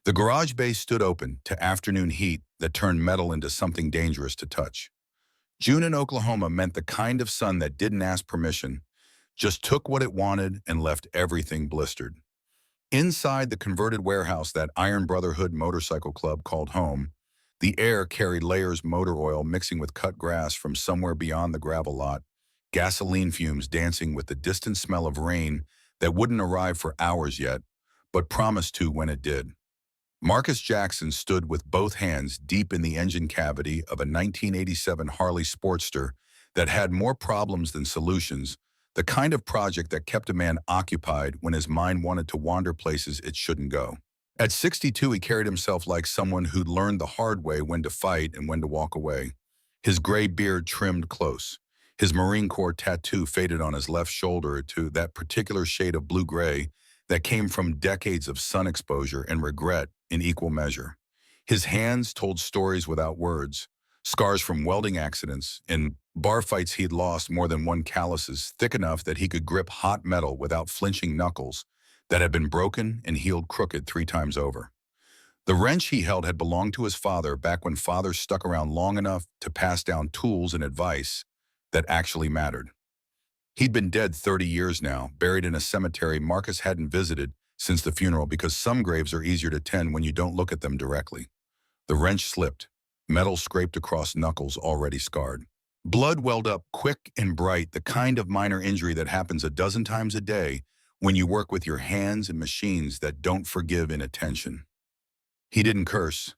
The garage bay stood open to afternoon heat that turned metal into something dangerous to touch. June in Oklahoma meant the kind of sun that didn't ask permission, just took what it wanted and left everything blistered. Inside the converted warehouse that Iron Brotherhood motorcycle club called home, the air carried layers motor oil mixing with cut grass from somewhere beyond the gravel lot, gasoline fumes dancing with the distant smell of rain that wouldn't arrive for hours yet, but promised to when it did. Marcus Jackson stood with both hands deep in the engine cavity of a 1987 Harley Sportster that had more problems than solutions, the kind of project that kept a man occupied when his mind wanted to wander places it shouldn't go. At 62, he carried himself like someone who'd learned the hard way when to fight and when to walk away. His gray beard trimmed close, his Marine Corps tattoo faded on his left shoulder to that particular shade of blue-gray that came from decades of sun exposure and regret in equal measure. His hands told stories without words, scars from welding accidents and bar fights he'd lost more than one calluses thick enough that he could grip hot metal without flinching knuckles that had been broken and healed crooked 3 times over. The wrench he held had belonged to his father back when fathers stuck around long enough to pass down tools and advice that actually mattered. He'd been dead 30 years now, buried in a cemetery Marcus hadn't visited since the funeral because some graves are easier to tend when you don't look at them directly. The wrench slipped, metal scraped across knuckles already scarred. Blood welled up quick and bright, the kind of minor injury that happens a dozen times a day when you work with your hands and machines that don't forgive inattention. He didn't curse,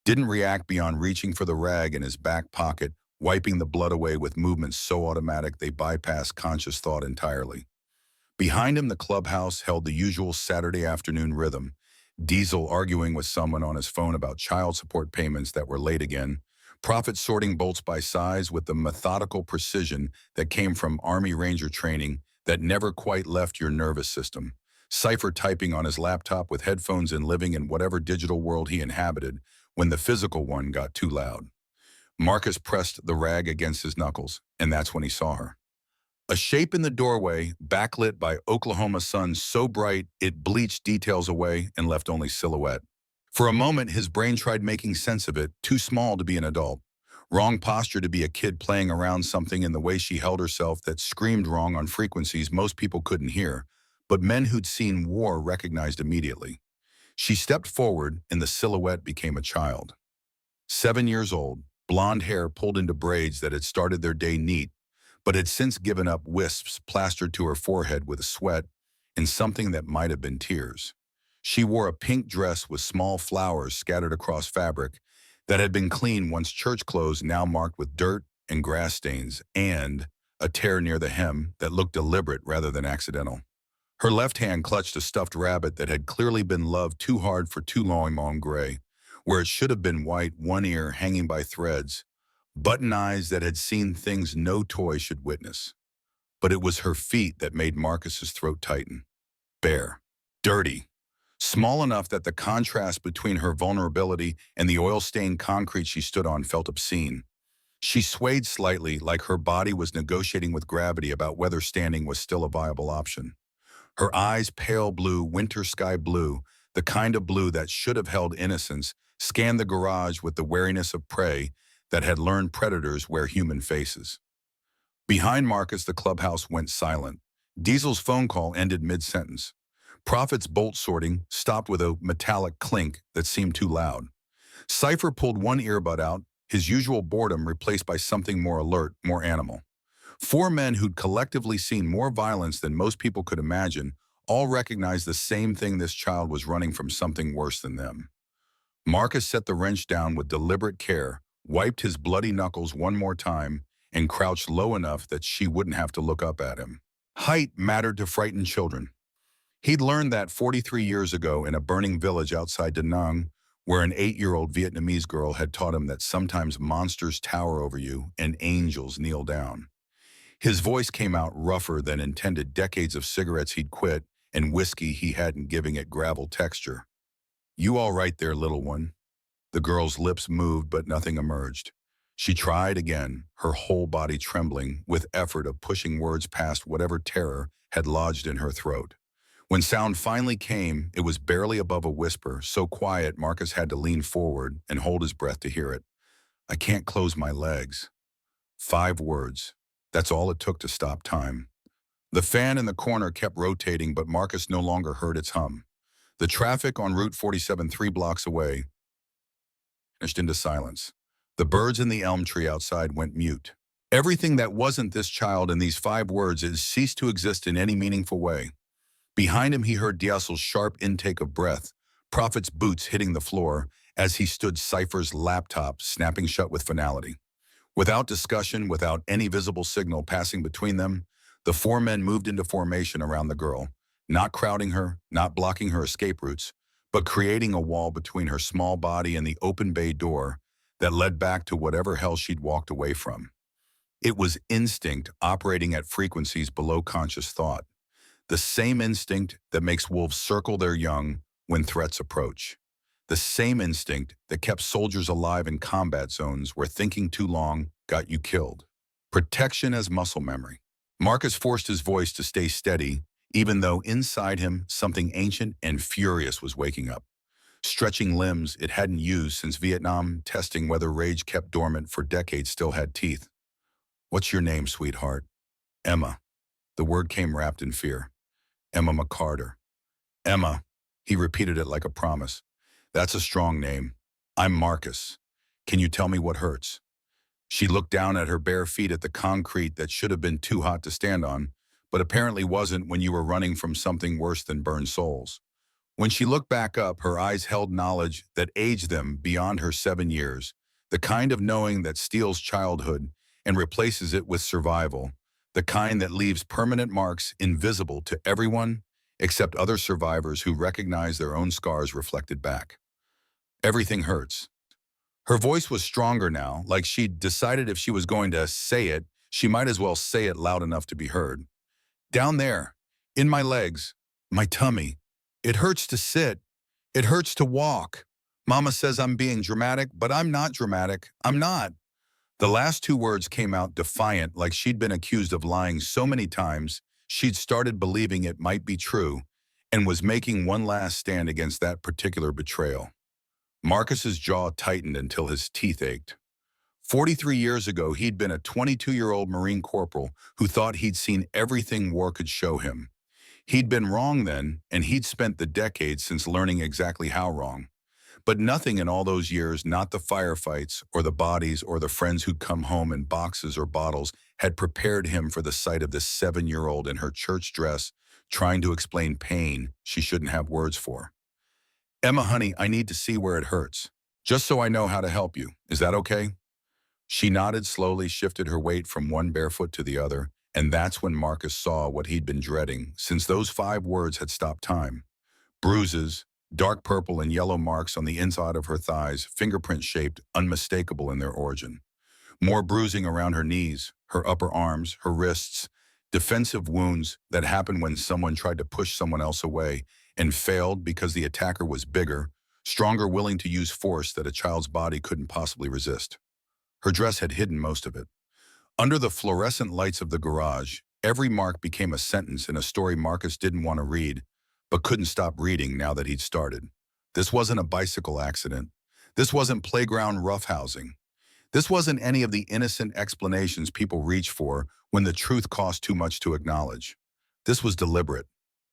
didn't react beyond reaching for the rag in his back pocket, wiping the blood away with movements so automatic they bypassed conscious thought entirely. Behind him, the clubhouse held the usual Saturday afternoon rhythm, Diesel arguing with someone on his phone about child support payments that were late again, Prophet sorting bolts by size with the methodical precision that came from Army Ranger training that never quite left your nervous system, Cypher typing on his laptop with headphones and living in whatever digital world he inhabited when the physical one got too loud. Marcus pressed the rag against his knuckles, and that's when he saw her. A shape in the doorway, backlit by Oklahoma sun so bright it bleached details away and left only silhouette. For a moment, his brain tried making sense of it, too small to be an adult. Wrong posture to be a kid playing around something in the way she held herself that screamed wrong on frequencies most people couldn't hear, but men who'd seen war recognized immediately. She stepped forward, and the silhouette became a child. 7 years old, blonde hair pulled into braids that had started their day neat, but had since given up wisps plastered to her forehead with sweat and something that might have been tears. She wore a pink dress with small flowers scattered across fabric that had been clean once church clothes now marked with dirt and grass stains, and a tear near the hem that looked deliberate rather than accidental. Her left hand clutched a stuffed rabbit that had clearly been loved too hard for too long gray, where it should have been white, one ear hanging by threads, button eyes that had seen things no toy should witness. But it was her feet that made Marcus's throat tighten. Bare, dirty, small enough that the contrast between her vulnerability and the oil-stained concrete she stood on felt obscene. She swayed slightly, like her body was negotiating with gravity about whether standing was still a viable option. Her eyes, pale blue, winter sky blue, the kind of blue that should have held innocence, scanned the garage with the wariness of prey that had learned predators wear human faces. Behind Marcus, the clubhouse went silent. Diesel's phone call ended mid-sentence. Prophet's bolt sorting stopped with a metallic clink that seemed too loud. Cypher pulled one earbud out, his usual boredom replaced by something more alert, more animal. 4 men who'd collectively seen more violence than most people could imagine all recognized the same thing: this child was running from something worse than them. Marcus set the wrench down with deliberate care, wiped his bloody knuckles one more time, and crouched low enough that she wouldn't have to look up at him. Height mattered to frightened children. He'd learned that 43 years ago in a burning village outside Da Nang, where an 8-year-old Vietnamese girl had taught him that sometimes monsters tower over you and angels kneel down. His voice came out rougher than intended, decades of cigarettes he'd quit and whiskey he hadn't, giving it gravel texture. "You all right there, little one?" The girl's lips moved, but nothing emerged. She tried again, her whole body trembling with effort of pushing words past whatever terror had lodged in her throat. When sound finally came, it was barely above a whisper, so quiet Marcus had to lean forward and hold his breath to hear it. I can't close my legs. 5 words. That's all it took to stop time. The fan in the corner kept rotating, but Marcus no longer heard its hum. The traffic on Route 47 3 blocks away vanished into silence. The birds in the elm tree outside went mute. Everything that wasn't this child and these 5 words had ceased to exist in any meaningful way. Behind him he heard Diesel's sharp intake of breath, Prophet's boots hitting the floor as he stood Cypher's laptop snapping shut with finality. Without discussion, without any visible signal passing between them, the 4 men moved into formation around the girl, not crowding her, not blocking her escape routes, but creating a wall between her small body and the open bay door that led back to whatever hell she'd walked away from. It was instinct operating at frequencies below conscious thought, the same instinct that makes wolves circle their young when threats approach. The same instinct that kept soldiers alive in combat zones where thinking too long got you killed. Protection as muscle memory. Marcus forced his voice to stay steady, even though inside him something ancient and furious was waking up. Stretching limbs it hadn't used since Vietnam, testing whether rage kept dormant for decades still had teeth. What's your name, sweetheart? Emma. The word came wrapped in fear. Emma McCarter. Emma. He repeated it like a promise. That's a strong name. I'm Marcus. Can you tell me what hurts? She looked down at her bare feet at the concrete that should have been too hot to stand on, but apparently wasn't when you were running from something worse than burned souls. When she looked back up, her eyes held knowledge that aged them beyond her 7 years, the kind of knowing that steals childhood and replaces it with survival, the kind that leaves permanent marks invisible to everyone except other survivors who recognize their own scars reflected back. Everything hurts. Her voice was stronger now, like she'd decided if she was going to say it, she might as well say it loud enough to be heard. Down there, in my legs, my tummy. It hurts to sit. It hurts to walk. Mama says I'm being dramatic, but I'm not dramatic. I'm not. The last 2 words came out defiant, like she'd been accused of lying so many times, she'd started believing it might be true and was making one last stand against that particular betrayal. Marcus's jaw tightened until his teeth ached. 43 years ago, he'd been a 22-year-old Marine corporal who thought he'd seen everything war could show him. He'd been wrong then, and he'd spent the decades since learning exactly how wrong. But nothing in all those years, not the firefights or the bodies or the friends who'd come home in boxes or bottles, had prepared him for the sight of this 7-year-old in her church dress trying to explain pain she shouldn't have words for. Emma, honey, I need to see where it hurts, just so I know how to help you. Is that okay? She nodded slowly, shifted her weight from one barefoot to the other, and that's when Marcus saw what he'd been dreading, since those 5 words had stopped time. Bruises, dark purple and yellow marks on the inside of her thighs, fingerprint-shaped, unmistakable in their origin. More bruising around her knees, her upper arms, her wrists, defensive wounds that happened when someone tried to push someone else away and failed because the attacker was bigger, stronger, willing to use force that a child's body couldn't possibly resist. Her dress had hidden most of it. Under the fluorescent lights of the garage, every mark became a sentence in a story Marcus didn't want to read, but couldn't stop reading now that he'd started. This wasn't a bicycle accident. This wasn't playground roughhousing. This wasn't any of the innocent explanations people reach for when the truth costs too much to acknowledge. This was deliberate,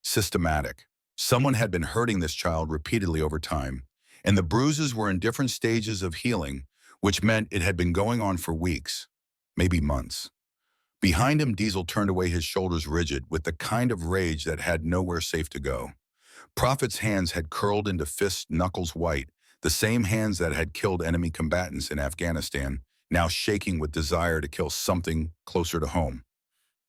systematic. Someone had been hurting this child repeatedly over time, and the bruises were in different stages of healing, which meant it had been going on for weeks, maybe months. Behind him, Diesel turned away, his shoulders rigid with the kind of rage that had nowhere safe to go. Prophet's hands had curled into fists, knuckles white, the same hands that had killed enemy combatants in Afghanistan, now shaking with desire to kill something closer to home.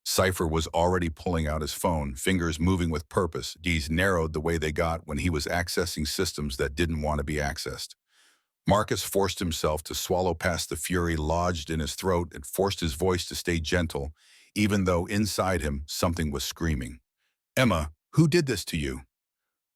Cypher was already pulling out his phone, fingers moving with purpose. D's narrowed the way they got when he was accessing systems that didn't want to be accessed. Marcus forced himself to swallow past the fury lodged in his throat and forced his voice to stay gentle, even though inside him something was screaming. Emma, who did this to you?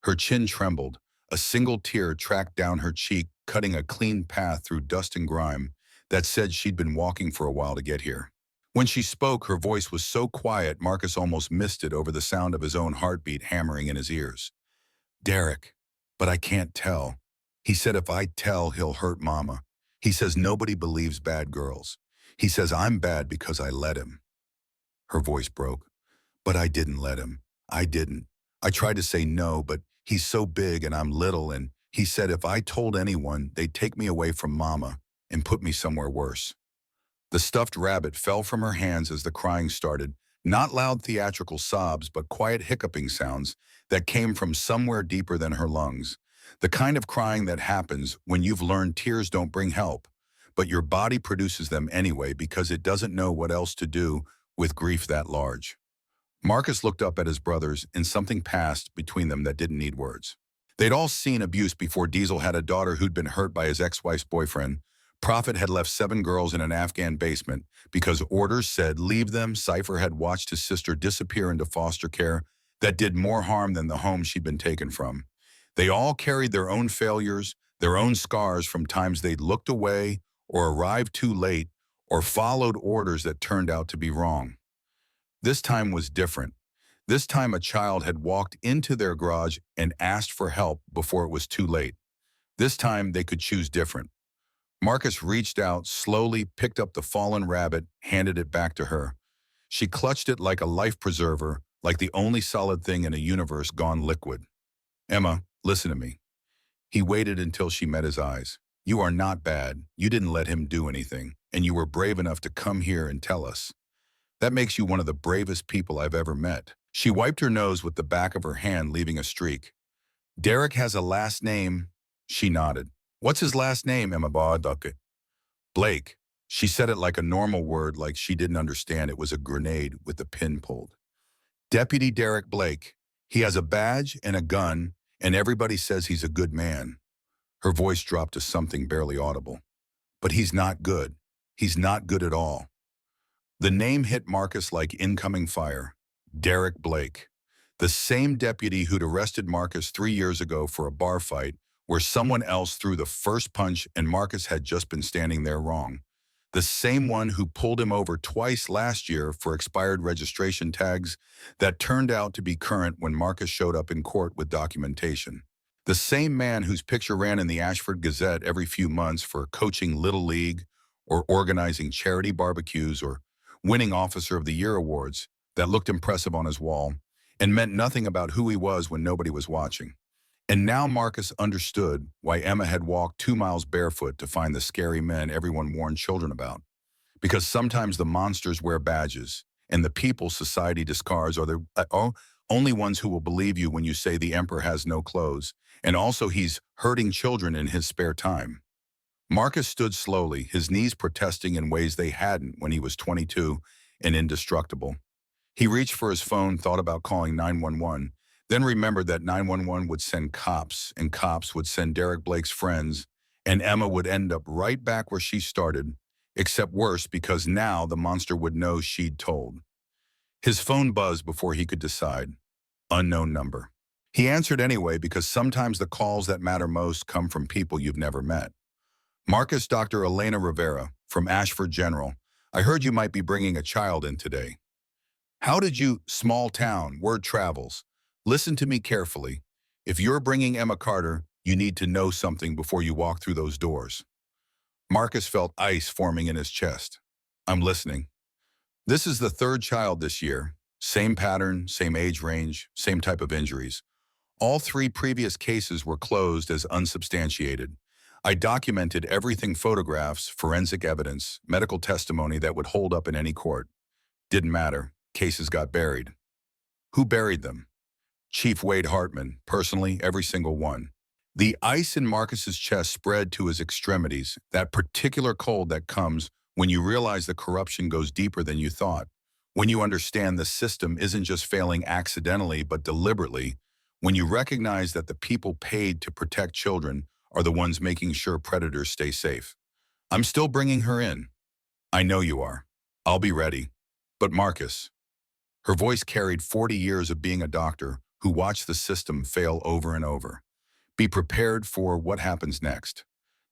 Her chin trembled. A single tear tracked down her cheek, cutting a clean path through dust and grime that said she'd been walking for a while to get here. When she spoke, her voice was so quiet Marcus almost missed it over the sound of his own heartbeat hammering in his ears. Derek, but I can't tell. He said if I tell, he'll hurt Mama. He says nobody believes bad girls. He says I'm bad because I let him. Her voice broke. But I didn't let him. I didn't. I tried to say no, but he's so big and I'm little, and he said if I told anyone, they'd take me away from Mama and put me somewhere worse. The stuffed rabbit fell from her hands as the crying started, not loud theatrical sobs, but quiet hiccuping sounds that came from somewhere deeper than her lungs. The kind of crying that happens when you've learned tears don't bring help, but your body produces them anyway because it doesn't know what else to do with grief that large. Marcus looked up at his brothers, and something passed between them that didn't need words. They'd all seen abuse before. Diesel had a daughter who'd been hurt by his ex-wife's boyfriend. Prophet had left 7 girls in an Afghan basement because orders said leave them. Cypher had watched his sister disappear into foster care that did more harm than the home she'd been taken from. They all carried their own failures, their own scars from times they'd looked away or arrived too late or followed orders that turned out to be wrong. This time was different. This time a child had walked into their garage and asked for help before it was too late. This time they could choose different. Marcus reached out, slowly picked up the fallen rabbit, handed it back to her. She clutched it like a life preserver, like the only solid thing in a universe gone liquid. Emma, listen to me. He waited until she met his eyes. You are not bad. You didn't let him do anything, and you were brave enough to come here and tell us. That makes you one of the bravest people I've ever met. She wiped her nose with the back of her hand, leaving a streak. Derek has a last name. She nodded. What's his last name, Emma Bauducket? Blake. She said it like a normal word, like she didn't understand it was a grenade with the pin pulled. Deputy Derek Blake. He has a badge and a gun, and everybody says he's a good man. Her voice dropped to something barely audible. But he's not good. He's not good at all. The name hit Marcus like incoming fire. Derek Blake. The same deputy who'd arrested Marcus 3 years ago for a bar fight where someone else threw the first punch and Marcus had just been standing there wrong. The same one who pulled him over twice last year for expired registration tags that turned out to be current when Marcus showed up in court with documentation. The same man whose picture ran in the Ashford Gazette every few months for coaching Little League or organizing charity barbecues or winning Officer of the Year awards that looked impressive on his wall and meant nothing about who he was when nobody was watching. And now Marcus understood why Emma had walked 2 miles barefoot to find the scary men everyone warned children about. Because sometimes the monsters wear badges, and the people society discards are the only ones who will believe you when you say the emperor has no clothes, and also he's hurting children in his spare time. Marcus stood slowly, his knees protesting in ways they hadn't when he was 22 and indestructible. He reached for his phone, thought about calling 911, then remembered that 911 would send cops, and cops would send Derek Blake's friends, and Emma would end up right back where she started, except worse because now the monster would know she'd told. His phone buzzed before he could decide. Unknown number. He answered anyway because sometimes the calls that matter most come from people you've never met. Marcus, Dr. Elena Rivera, from Ashford General. I heard you might be bringing a child in today. How did you, small town, word travels. Listen to me carefully. If you're bringing Emma Carter, you need to know something before you walk through those doors. Marcus felt ice forming in his chest. I'm listening. This is the 3rd child this year. Same pattern, same age range, same type of injuries. All 3 previous cases were closed as unsubstantiated. I documented everything: photographs, forensic evidence, medical testimony that would hold up in any court. Didn't matter. Cases got buried. Who buried them? Chief Wade Hartman, personally, every single one. The ice in Marcus's chest spread to his extremities, that particular cold that comes when you realize the corruption goes deeper than you thought, when you understand the system isn't just failing accidentally but deliberately, when you recognize that the people paid to protect children are the ones making sure predators stay safe. I'm still bringing her in. I know you are. I'll be ready. But Marcus. Her voice carried 40 years of being a doctor who watched the system fail over and over. Be prepared for what happens next.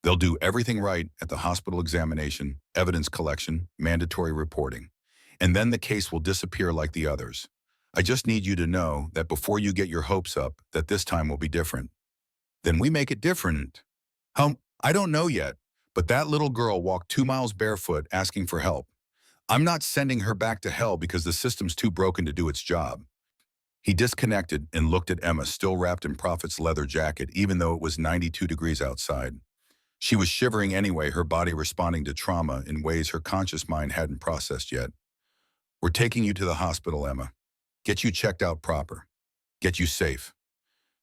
They'll do everything right at the hospital examination, evidence collection, mandatory reporting. and then the case will disappear like the others. I just need you to know that before you get your hopes up, that this time will be different. Then we make it different. I don't know yet, but that little girl walked 2 miles barefoot asking for help. I'm not sending her back to hell because the system's too broken to do its job. He disconnected and looked at Emma, still wrapped in Prophet's leather jacket, even though it was 92 degrees outside. She was shivering anyway, her body responding to trauma in ways her conscious mind hadn't processed yet. We're taking you to the hospital, Emma. Get you checked out proper. Get you safe.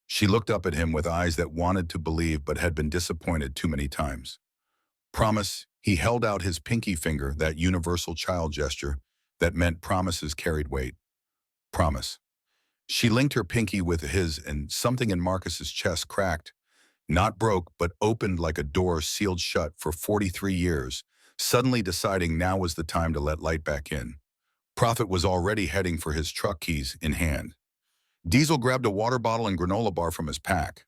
She looked up at him with eyes that wanted to believe but had been disappointed too many times. Promise. He held out his pinky finger, that universal child gesture that meant promises carried weight. Promise. She linked her pinky with his, and something in Marcus's chest cracked. Not broke, but opened like a door sealed shut for 43 years, suddenly deciding now was the time to let light back in. Prophet was already heading for his truck, keys in hand. Diesel grabbed a water bottle and granola bar from his pack.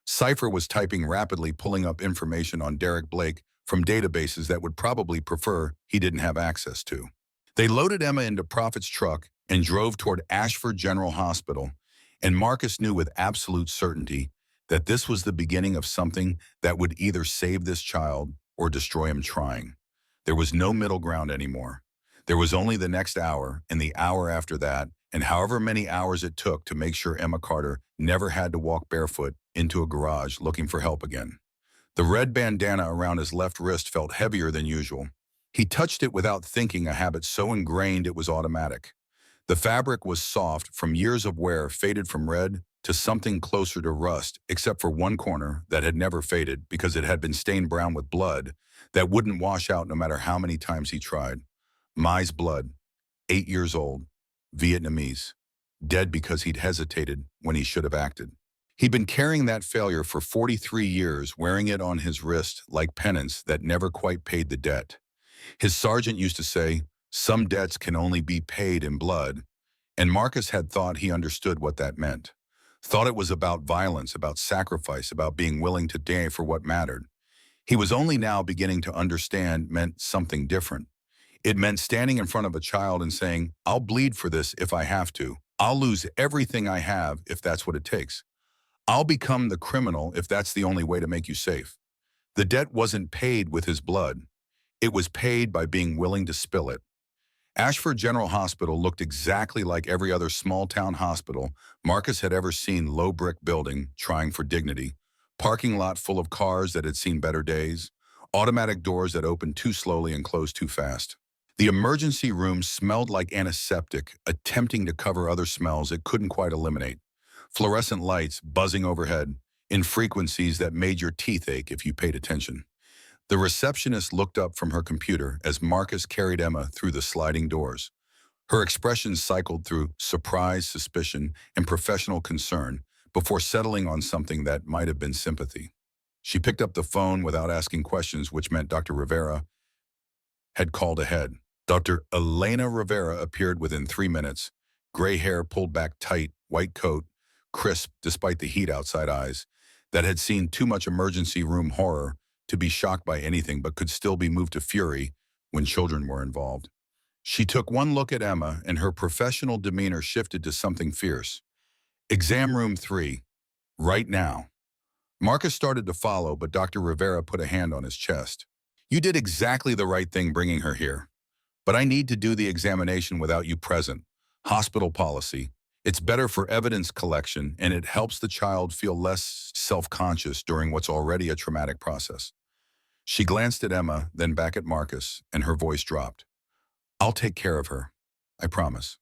Cypher was typing rapidly, pulling up information on Derek Blake from databases that would probably prefer he didn't have access to. They loaded Emma into Prophet's truck and drove toward Ashford General Hospital, and Marcus knew with absolute certainty that this was the beginning of something that would either save this child or destroy him trying. There was no middle ground anymore. There was only the next hour and the hour after that, and however many hours it took to make sure Emma Carter never had to walk barefoot into a garage looking for help again. The red bandana around his left wrist felt heavier than usual. He touched it without thinking, a habit so ingrained it was automatic. The fabric was soft from years of wear, faded from red to something closer to rust, except for one corner that had never faded because it had been stained brown with blood that wouldn't wash out no matter how many times he tried. Mai's blood, 8 years old, Vietnamese, dead because he'd hesitated when he should have acted. He'd been carrying that failure for 43 years, wearing it on his wrist like penance that never quite paid the debt. His sergeant used to say, some debts can only be paid in blood, and Marcus had thought he understood what that meant. Thought it was about violence, about sacrifice, about being willing to die for what mattered. He was only now beginning to understand meant something different. It meant standing in front of a child and saying, I'll bleed for this if I have to. I'll lose everything I have if that's what it takes. I'll become the criminal if that's the only way to make you safe. The debt wasn't paid with his blood. It was paid by being willing to spill it. Ashford General Hospital looked exactly like every other small-town hospital Marcus had ever seen. Low brick building, trying for dignity. Parking lot full of cars that had seen better days. Automatic doors that opened too slowly and closed too fast. The emergency room smelled like antiseptic, attempting to cover other smells it couldn't quite eliminate. Fluorescent lights buzzing overhead, in frequencies that made your teeth ache if you paid attention. The receptionist looked up from her computer as Marcus carried Emma through the sliding doors. Her expression cycled through surprise, suspicion, and professional concern before settling on something that might have been sympathy. She picked up the phone without asking questions, which meant Dr. Rivera had called ahead. Dr. Elena Rivera appeared within 3 minutes, gray hair pulled back tight, white coat, crisp despite the heat outside, eyes that had seen too much emergency room horror to be shocked by anything but could still be moved to fury when children were involved. She took one look at Emma and her professional demeanor shifted to something fierce. Exam room 3, right now. Marcus started to follow, but Dr. Rivera put a hand on his chest. You did exactly the right thing bringing her here, but I need to do the examination without you present. Hospital policy. It's better for evidence collection, and it helps the child feel less self-conscious during what's already a traumatic process. She glanced at Emma, then back at Marcus, and her voice dropped. I'll take care of her. I promise.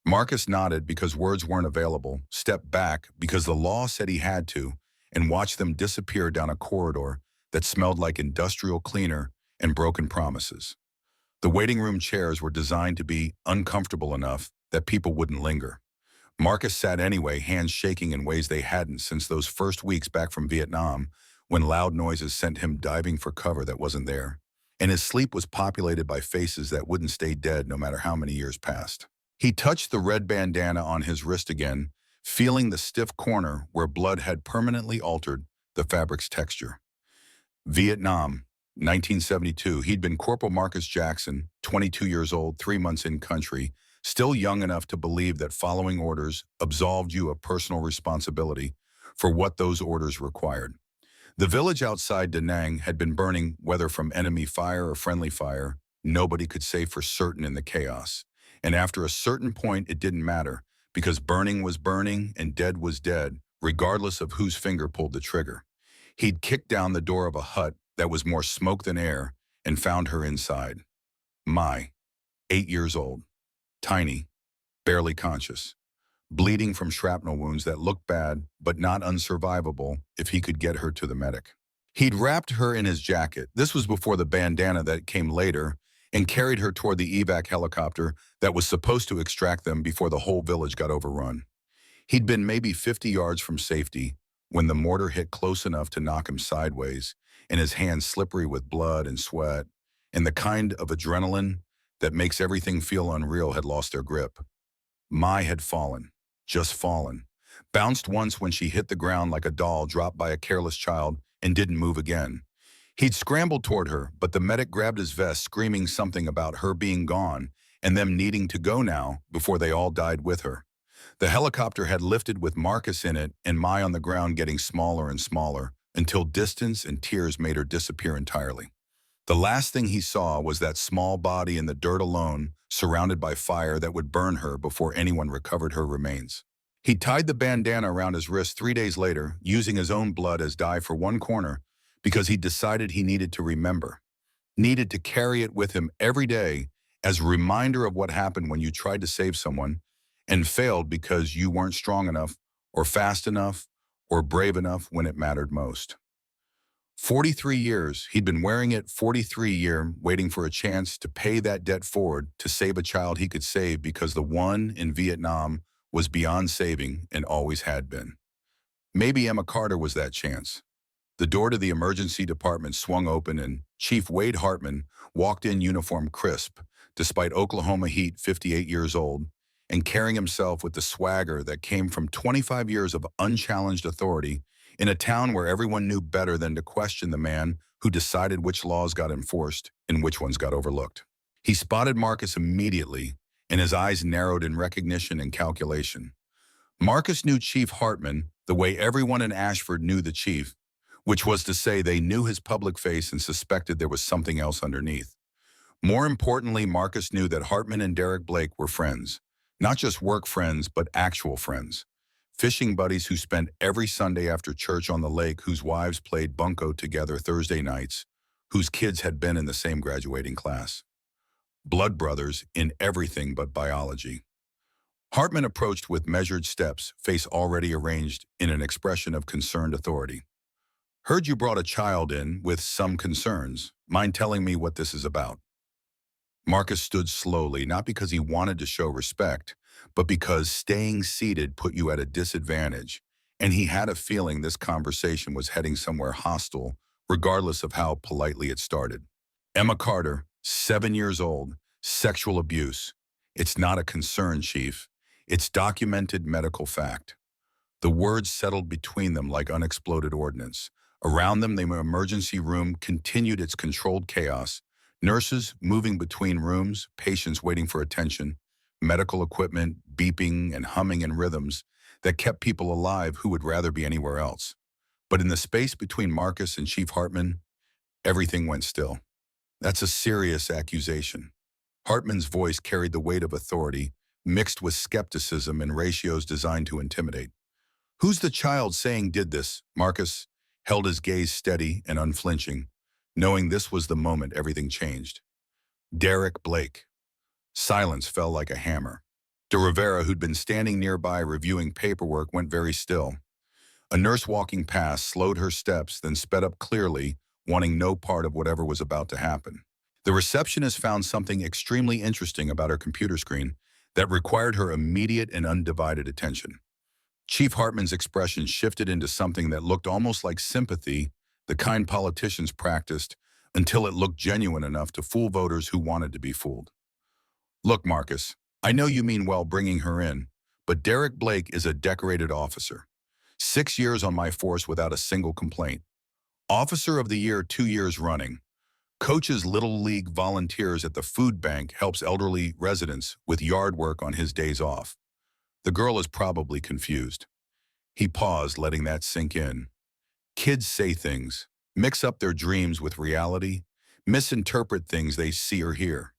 Marcus nodded because words weren't available, stepped back because the law said he had to, and watched them disappear down a corridor that smelled like industrial cleaner and broken promises. The waiting room chairs were designed to be uncomfortable enough that people wouldn't linger. Marcus sat anyway, hands shaking in ways they hadn't since those first weeks back from Vietnam, when loud noises sent him diving for cover that wasn't there, and his sleep was populated by faces that wouldn't stay dead no matter how many years passed. He touched the red bandana on his wrist again, feeling the stiff corner where blood had permanently altered the fabric's texture. Vietnam, 1972, he'd been Corporal Marcus Jackson, 22 years old, 3 months in country, still young enough to believe that following orders absolved you of personal responsibility for what those orders required. The village outside Da Nang had been burning, whether from enemy fire or friendly fire. Nobody could say for certain in the chaos. And after a certain point, it didn't matter, because burning was burning and dead was dead, regardless of whose finger pulled the trigger. He'd kicked down the door of a hut that was more smoke than air and found her inside. Mai, 8 years old, tiny, barely conscious, bleeding from shrapnel wounds that looked bad but not unsurvivable if he could get her to the medic. He'd wrapped her in his jacket, this was before the bandana that came later, and carried her toward the evac helicopter that was supposed to extract them before the whole village got overrun. He'd been maybe 50 yards from safety when the mortar hit close enough to knock him sideways, and his hands slippery with blood and sweat, and the kind of adrenaline that makes everything feel unreal had lost their grip. Mai had fallen, just fallen, bounced once when she hit the ground like a doll dropped by a careless child and didn't move again. He'd scrambled toward her, but the medic grabbed his vest, screaming something about her being gone and them needing to go now before they all died with her. The helicopter had lifted with Marcus in it and Mai on the ground getting smaller and smaller until distance and tears made her disappear entirely. The last thing he saw was that small body in the dirt alone, surrounded by fire that would burn her before anyone recovered her remains. He tied the bandana around his wrist 3 days later, using his own blood as dye for one corner, because he decided he needed to remember, needed to carry it with him every day as a reminder of what happened when you tried to save someone and failed because you weren't strong enough or fast enough or brave enough when it mattered most. 43 years, he'd been wearing it 43 years, waiting for a chance to pay that debt forward to save a child he could save because the one in Vietnam was beyond saving and always had been. Maybe Emma Carter was that chance. The door to the emergency department swung open and Chief Wade Hartman walked in uniform crisp, despite Oklahoma heat, 58 years old, and carrying himself with the swagger that came from 25 years of unchallenged authority in a town where everyone knew better than to question the man who decided which laws got enforced and which ones got overlooked. He spotted Marcus immediately, and his eyes narrowed in recognition and calculation. Marcus knew Chief Hartman the way everyone in Ashford knew the chief, which was to say they knew his public face and suspected there was something else underneath. More importantly, Marcus knew that Hartman and Derek Blake were friends, not just work friends, but actual friends. Fishing buddies who spent every Sunday after church on the lake, whose wives played bunco together Thursday nights, whose kids had been in the same graduating class. Blood brothers in everything but biology. Hartman approached with measured steps, face already arranged in an expression of concerned authority. Heard you brought a child in with some concerns. Mind telling me what this is about? Marcus stood slowly, not because he wanted to show respect, but because staying seated put you at a disadvantage, and he had a feeling this conversation was heading somewhere hostile, regardless of how politely it started. Emma Carter, 7 years old, sexual abuse. It's not a concern, Chief. It's documented medical fact. The words settled between them like unexploded ordnance. Around them, the emergency room continued its controlled chaos. Nurses moving between rooms, patients waiting for attention, medical equipment beeping and humming in rhythms that kept people alive who would rather be anywhere else. But in the space between Marcus and Chief Hartman, everything went still. That's a serious accusation. Hartman's voice carried the weight of authority, mixed with skepticism and ratios designed to intimidate. Who's the child saying did this? Marcus held his gaze steady and unflinching, knowing this was the moment everything changed. Derek Blake. Silence fell like a hammer. De Rivera, who'd been standing nearby reviewing paperwork, went very still. A nurse walking past slowed her steps, then sped up clearly, wanting no part of whatever was about to happen. The receptionist found something extremely interesting about her computer screen that required her immediate and undivided attention. Chief Hartman's expression shifted into something that looked almost like sympathy, the kind politicians practiced, until it looked genuine enough to fool voters who wanted to be fooled. Look, Marcus, I know you mean well bringing her in, but Derek Blake is a decorated officer. 6 years on my force without a single complaint. Officer of the Year 2 years running. Coach's Little League volunteers at the food bank helps elderly residents with yard work on his days off. The girl is probably confused. He paused, letting that sink in. Kids say things, mix up their dreams with reality, misinterpret things they see or hear.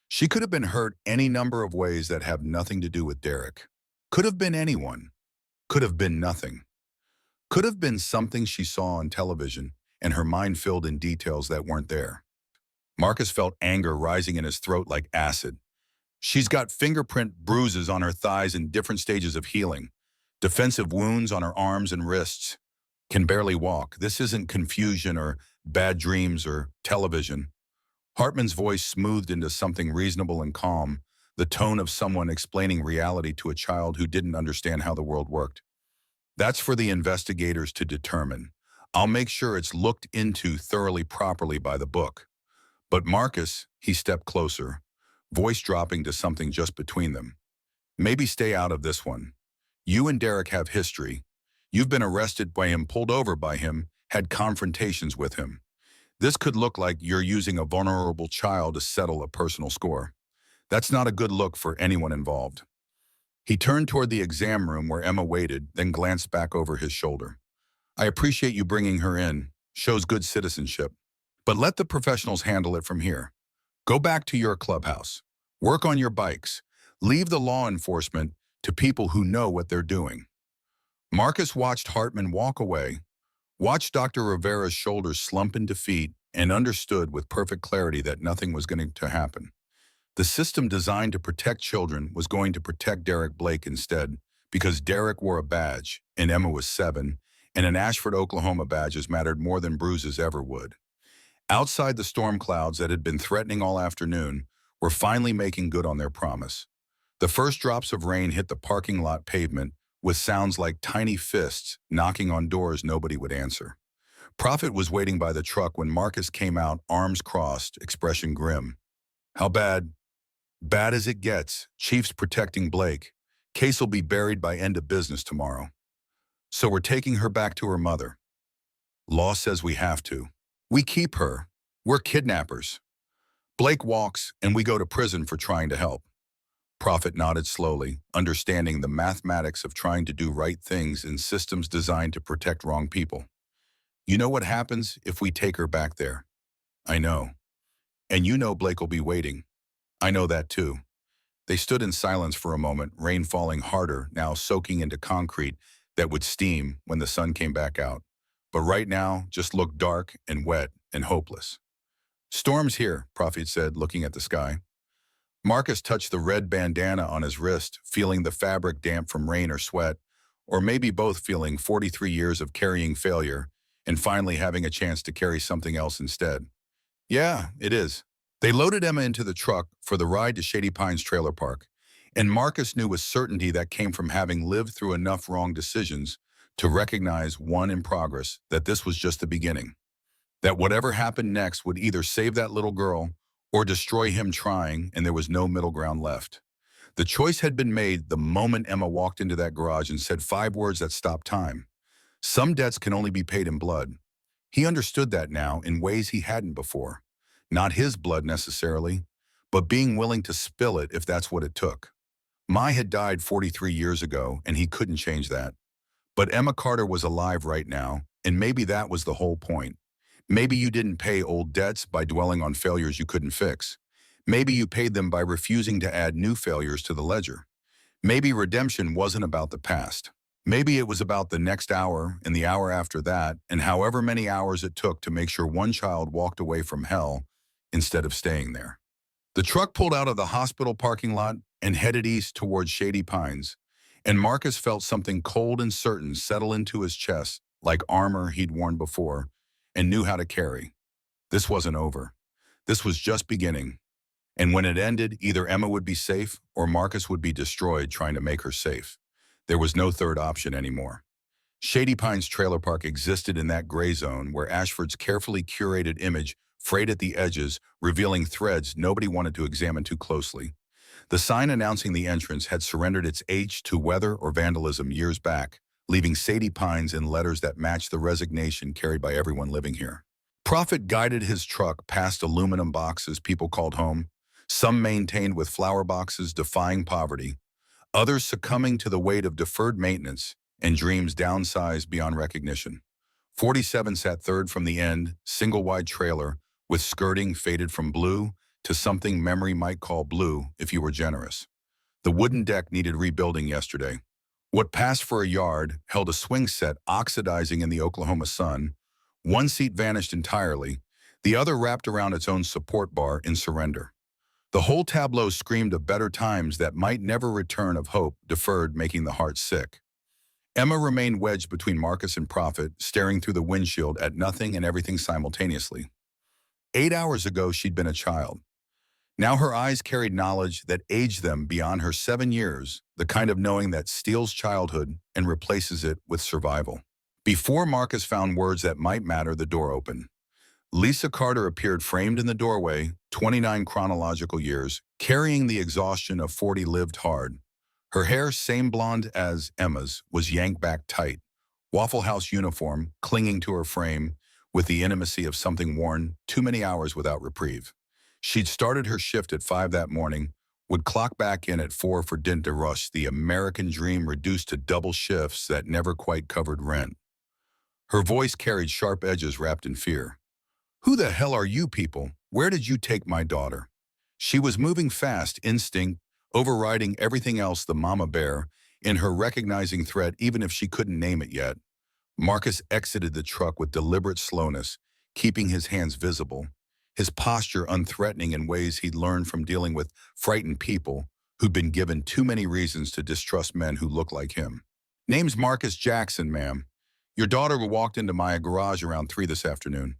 She could have been hurt any number of ways that have nothing to do with Derek. Could have been anyone. Could have been nothing. Could have been something she saw on television and her mind filled in details that weren't there. Marcus felt anger rising in his throat like acid. She's got fingerprint bruises on her thighs in different stages of healing, defensive wounds on her arms and wrists, can barely walk. This isn't confusion or bad dreams or television. Hartman's voice smoothed into something reasonable and calm, the tone of someone explaining reality to a child who didn't understand how the world worked. That's for the investigators to determine. I'll make sure it's looked into thoroughly properly by the book. But Marcus, he stepped closer, voice dropping to something just between them. Maybe stay out of this one. You and Derek have history. You've been arrested by him, pulled over by him, had confrontations with him. This could look like you're using a vulnerable child to settle a personal score. That's not a good look for anyone involved. He turned toward the exam room where Emma waited, then glanced back over his shoulder. I appreciate you bringing her in. Shows good citizenship. But let the professionals handle it from here. Go back to your clubhouse. Work on your bikes. Leave the law enforcement to people who know what they're doing. Marcus watched Hartman walk away, watched Dr. Rivera's shoulders slump in defeat, and understood with perfect clarity that nothing was going to happen. The system designed to protect children was going to protect Derek Blake instead, because Derek wore a badge, and Emma was 7, and an Ashford, Oklahoma badges mattered more than bruises ever would. Outside, the storm clouds that had been threatening all afternoon were finally making good on their promise. The first drops of rain hit the parking lot pavement with sounds like tiny fists knocking on doors nobody would answer. Prophet was waiting by the truck when Marcus came out, arms crossed, expression grim. How bad? Bad as it gets. Chief's protecting Blake. Case will be buried by end of business tomorrow. So we're taking her back to her mother. Law says we have to. We keep her. We're kidnappers. Blake walks, and we go to prison for trying to help. Prophet nodded slowly, understanding the mathematics of trying to do right things in systems designed to protect wrong people. You know what happens if we take her back there? I know. And you know Blake will be waiting. I know that too. They stood in silence for a moment, rain falling harder, now soaking into concrete that would steam when the sun came back out. But right now just looked dark and wet and hopeless. Storm's here, Prophet said, looking at the sky. Marcus touched the red bandana on his wrist, feeling the fabric damp from rain or sweat, or maybe both, feeling 43 years of carrying failure and finally having a chance to carry something else instead. Yeah, it is. They loaded Emma into the truck for the ride to Shady Pines Trailer Park, and Marcus knew with certainty that came from having lived through enough wrong decisions to recognize one in progress, that this was just the beginning. That whatever happened next would either save that little girl or destroy him trying, and there was no middle ground left. The choice had been made the moment Emma walked into that garage and said 5 words that stopped time. Some debts can only be paid in blood. He understood that now in ways he hadn't before. Not his blood necessarily, but being willing to spill it if that's what it took. Mai had died 43 years ago, and he couldn't change that. But Emma Carter was alive right now, and maybe that was the whole point. Maybe you didn't pay old debts by dwelling on failures you couldn't fix. Maybe you paid them by refusing to add new failures to the ledger. Maybe redemption wasn't about the past. Maybe it was about the next hour and the hour after that, and however many hours it took to make sure one child walked away from hell instead of staying there. The truck pulled out of the hospital parking lot and headed east towards Shady Pines, and Marcus felt something cold and certain settle into his chest, like armor he'd worn before and knew how to carry. This wasn't over. This was just beginning. And when it ended, either Emma would be safe or Marcus would be destroyed trying to make her safe. There was no third option anymore. Shady Pines Trailer Park existed in that gray zone where Ashford's carefully curated image frayed at the edges, revealing threads nobody wanted to examine too closely. The sign announcing the entrance had surrendered its age to weather or vandalism years back, leaving Shady Pines in letters that matched the resignation carried by everyone living here. Prophet guided his truck past aluminum boxes people called home, some maintained with flower boxes defying poverty, others succumbing to the weight of deferred maintenance and dreams downsized beyond recognition. 47 sat third from the end, single-wide trailer, with skirting faded from blue to something memory might call blue if you were generous. The wooden deck needed rebuilding yesterday. What passed for a yard held a swing set oxidizing in the Oklahoma sun. One seat vanished entirely, the other wrapped around its own support bar in surrender. The whole tableau screamed of better times that might never return, of hope deferred, making the heart sick. Emma remained wedged between Marcus and Prophet, staring through the windshield at nothing and everything simultaneously. 8 hours ago, she'd been a child. Now her eyes carried knowledge that aged them beyond her 7 years, the kind of knowing that steals childhood and replaces it with survival. Before Marcus found words that might matter, the door opened. Lisa Carter appeared framed in the doorway, 29 chronological years, carrying the exhaustion of 40 lived hard. Her hair, same blonde as Emma's, was yanked back tight, Waffle House uniform clinging to her frame with the intimacy of something worn too many hours without reprieve. She'd started her shift at 5 that morning, would clock back in at 4 for dinner to rush the American dream reduced to double shifts that never quite covered rent. Her voice carried sharp edges wrapped in fear. "Who the hell are you people? Where did you take my daughter?" She was moving fast, instinct, overriding everything else, the mama bear, in her recognizing threat even if she couldn't name it yet. Marcus exited the truck with deliberate slowness, keeping his hands visible, his posture unthreatening in ways he'd learned from dealing with frightened people who'd been given too many reasons to distrust men who look like him. "Name's Marcus Jackson, ma'am. Your daughter walked into my garage around 3 this afternoon.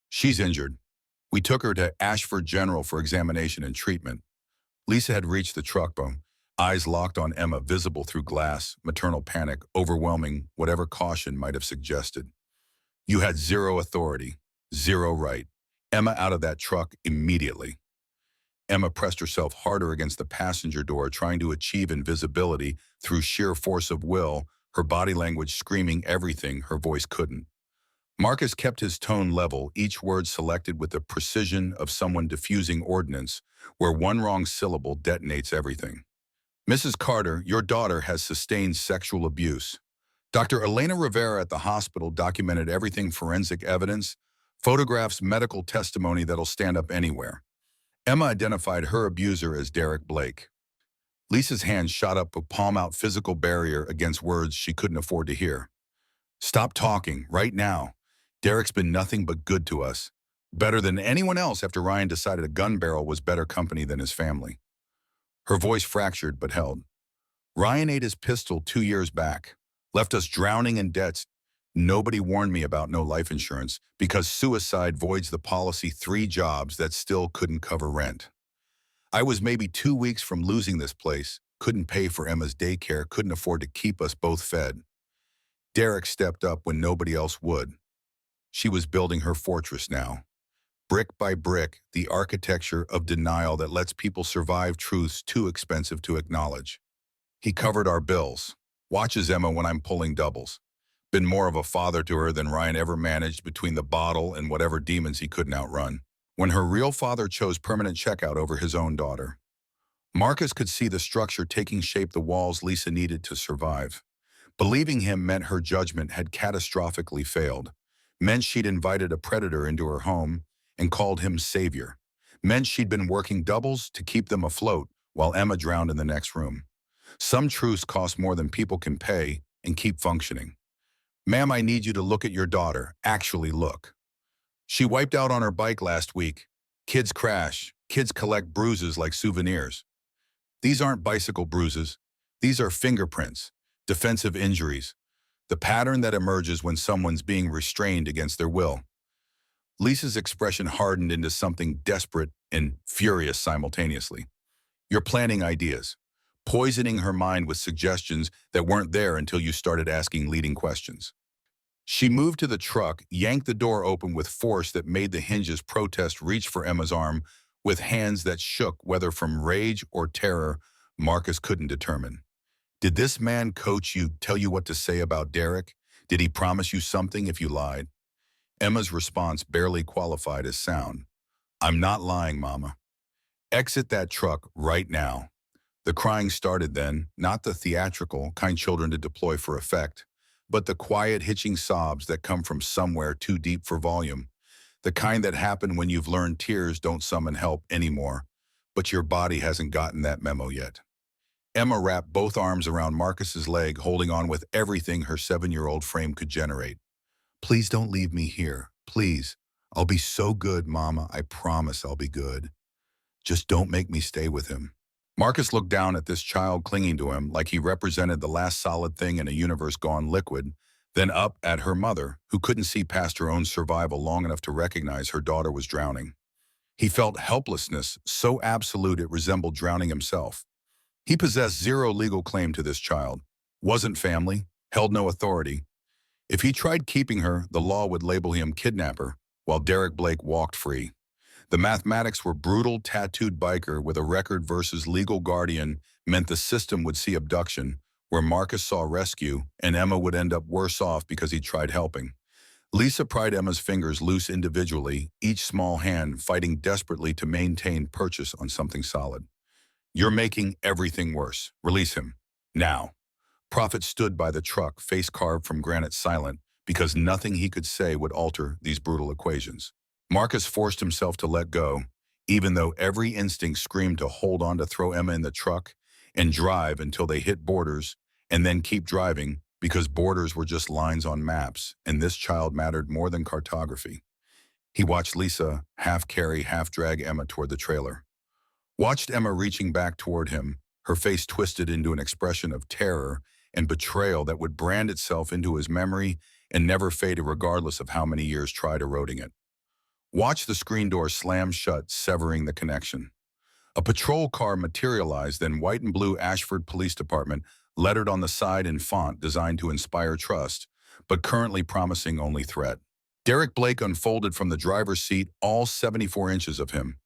She's injured. We took her to Ashford General for examination and treatment." Lisa had reached the truck, eyes locked on Emma, visible through glass, maternal panic, overwhelming whatever caution might have suggested. "You had zero authority, zero right. Emma out of that truck immediately." Emma pressed herself harder against the passenger door, trying to achieve invisibility through sheer force of will, her body language screaming everything her voice couldn't. Marcus kept his tone level, each word selected with the precision of someone diffusing ordnance, where one wrong syllable detonates everything. "Mrs. Carter, your daughter has sustained sexual abuse. Dr. Elena Rivera at the hospital documented everything: forensic evidence, photographs, medical testimony that'll stand up anywhere." Emma identified her abuser as Derek Blake. Lisa's hand shot up, a palm-out physical barrier against words she couldn't afford to hear. "Stop talking, right now. Derek's been nothing but good to us. Better than anyone else after Ryan decided a gun barrel was better company than his family." Her voice fractured but held. "Ryan ate his pistol 2 years back, left us drowning in debts. Nobody warned me about no life insurance because suicide voids the policy, 3 jobs that still couldn't cover rent. I was maybe 2 weeks from losing this place, couldn't pay for Emma's daycare, couldn't afford to keep us both fed. Derek stepped up when nobody else would. She was building her fortress now. Brick by brick, the architecture of denial that lets people survive truths too expensive to acknowledge. He covered our bills, watches Emma when I'm pulling doubles. Been more of a father to her than Ryan ever managed between the bottle and whatever demons he couldn't outrun. When her real father chose permanent checkout over his own daughter. Marcus could see the structure taking shape, the walls Lisa needed to survive. Believing him meant her judgment had catastrophically failed. Meant she'd invited a predator into her home and called him savior. Meant she'd been working doubles to keep them afloat while Emma drowned in the next room. Some truths cost more than people can pay and keep functioning. "Ma'am, I need you to look at your daughter. Actually look. She wiped out on her bike last week. Kids crash. Kids collect bruises like souvenirs. These aren't bicycle bruises. These are fingerprints, defensive injuries, the pattern that emerges when someone's being restrained against their will." Lisa's expression hardened into something desperate and furious simultaneously. "You're planting ideas, poisoning her mind with suggestions that weren't there until you started asking leading questions." She moved to the truck, yanked the door open with force that made the hinges protest, reached for Emma's arm with hands that shook, whether from rage or terror, Marcus couldn't determine. "Did this man coach you, tell you what to say about Derek? Did he promise you something if you lied?" Emma's response barely qualified as sound. "I'm not lying, Mama. Exit that truck right now." The crying started then, not the theatrical kind children to deploy for effect, but the quiet hitching sobs that come from somewhere too deep for volume, the kind that happen when you've learned tears don't summon help anymore, but your body hasn't gotten that memo yet. Emma wrapped both arms around Marcus's leg, holding on with everything her 7-year-old frame could generate. "Please don't leave me here. Please. I'll be so good, Mama. I promise I'll be good. Just don't make me stay with him." Marcus looked down at this child clinging to him like he represented the last solid thing in a universe gone liquid, then up at her mother, who couldn't see past her own survival long enough to recognize her daughter was drowning. He felt helplessness so absolute it resembled drowning himself. He possessed zero legal claim to this child, wasn't family, held no authority. If he tried keeping her, the law would label him kidnapper, while Derek Blake walked free. The mathematics were brutal. Tattooed biker with a record versus legal guardian meant the system would see abduction, where Marcus saw rescue, and Emma would end up worse off because he tried helping. Lisa pried Emma's fingers loose individually, each small hand fighting desperately to maintain purchase on something solid. "You're making everything worse. Release him. Now." Prophet stood by the truck, face carved from granite, silent, because nothing he could say would alter these brutal equations. Marcus forced himself to let go, even though every instinct screamed to hold on to throw Emma in the truck and drive until they hit borders, and then keep driving, because borders were just lines on maps, and this child mattered more than cartography. He watched Lisa half carry, half drag Emma toward the trailer. Watched Emma reaching back toward him, her face twisted into an expression of terror and betrayal that would brand itself into his memory and never faded regardless of how many years tried eroding it. Watch the screen door slam shut, severing the connection. A patrol car materialized, then white and blue Ashford Police Department, lettered on the side in font designed to inspire trust, but currently promising only threat. Derek Blake unfolded from the driver's seat, all 74 inches of him.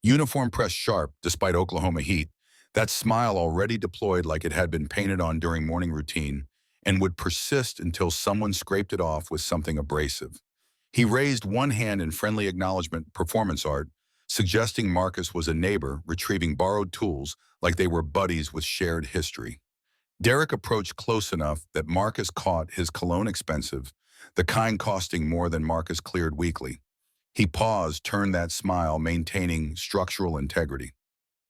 Uniform pressed sharp, despite Oklahoma heat, that smile already deployed like it had been painted on during morning routine, and would persist until someone scraped it off with something abrasive. He raised one hand in friendly acknowledgement, performance art, suggesting Marcus was a neighbor retrieving borrowed tools like they were buddies with shared history. Derek approached close enough that Marcus caught his cologne expensive, the kind costing more than Marcus cleared weekly. He paused, turned that smile, maintaining structural integrity.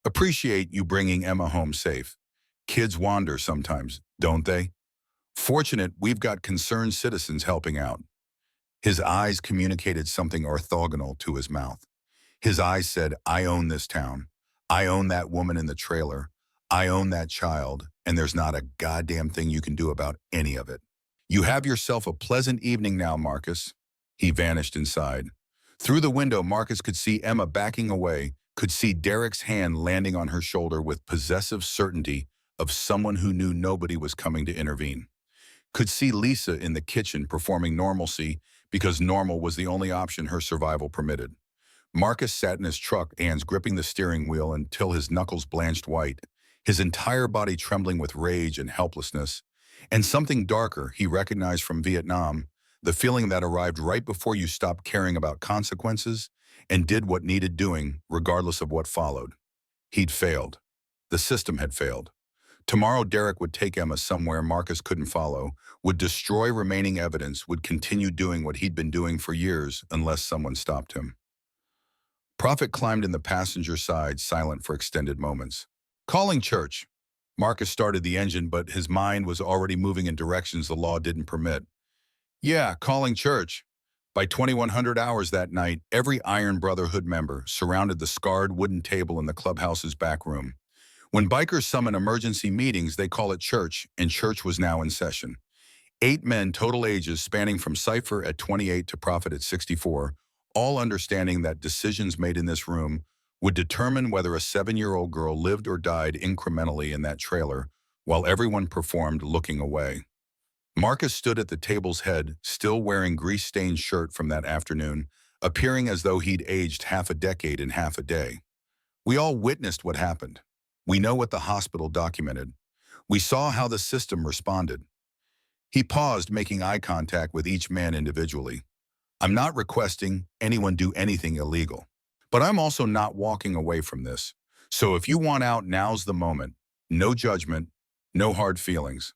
"Appreciate you bringing Emma home safe. Kids wander sometimes, don't they? Fortunate we've got concerned citizens helping out." His eyes communicated something orthogonal to his mouth. His eyes said, "I own this town. I own that woman in the trailer. I own that child, and there's not a goddamn thing you can do about any of it. You have yourself a pleasant evening now, Marcus." He vanished inside. Through the window, Marcus could see Emma backing away, could see Derek's hand landing on her shoulder with possessive certainty of someone who knew nobody was coming to intervene. Could see Lisa in the kitchen performing normalcy because normal was the only option her survival permitted. Marcus sat in his truck, hands gripping the steering wheel until his knuckles blanched white, his entire body trembling with rage and helplessness, and something darker he recognized from Vietnam, the feeling that arrived right before you stopped caring about consequences and did what needed doing, regardless of what followed. He'd failed. The system had failed. Tomorrow, Derek would take Emma somewhere Marcus couldn't follow, would destroy remaining evidence, would continue doing what he'd been doing for years unless someone stopped him. Prophet climbed in the passenger side, silent for extended moments. "Calling church." Marcus started the engine, but his mind was already moving in directions the law didn't permit. "Yeah, calling church." By 2100 hours that night, every Iron Brotherhood member surrounded the scarred wooden table in the clubhouse's back room. When bikers summon emergency meetings, they call it church, and church was now in session. 8 men, total ages spanning from Cypher at 28 to Prophet at 64, all understanding that decisions made in this room would determine whether a 7-year-old girl lived or died incrementally in that trailer, while everyone performed looking away. Marcus stood at the table's head, still wearing grease-stained shirt from that afternoon, appearing as though he'd aged half a decade in half a day. We all witnessed what happened. We know what the hospital documented. We saw how the system responded. He paused, making eye contact with each man individually. I'm not requesting anyone do anything illegal. But I'm also not walking away from this. So if you want out, now's the moment. No judgment, no hard feelings.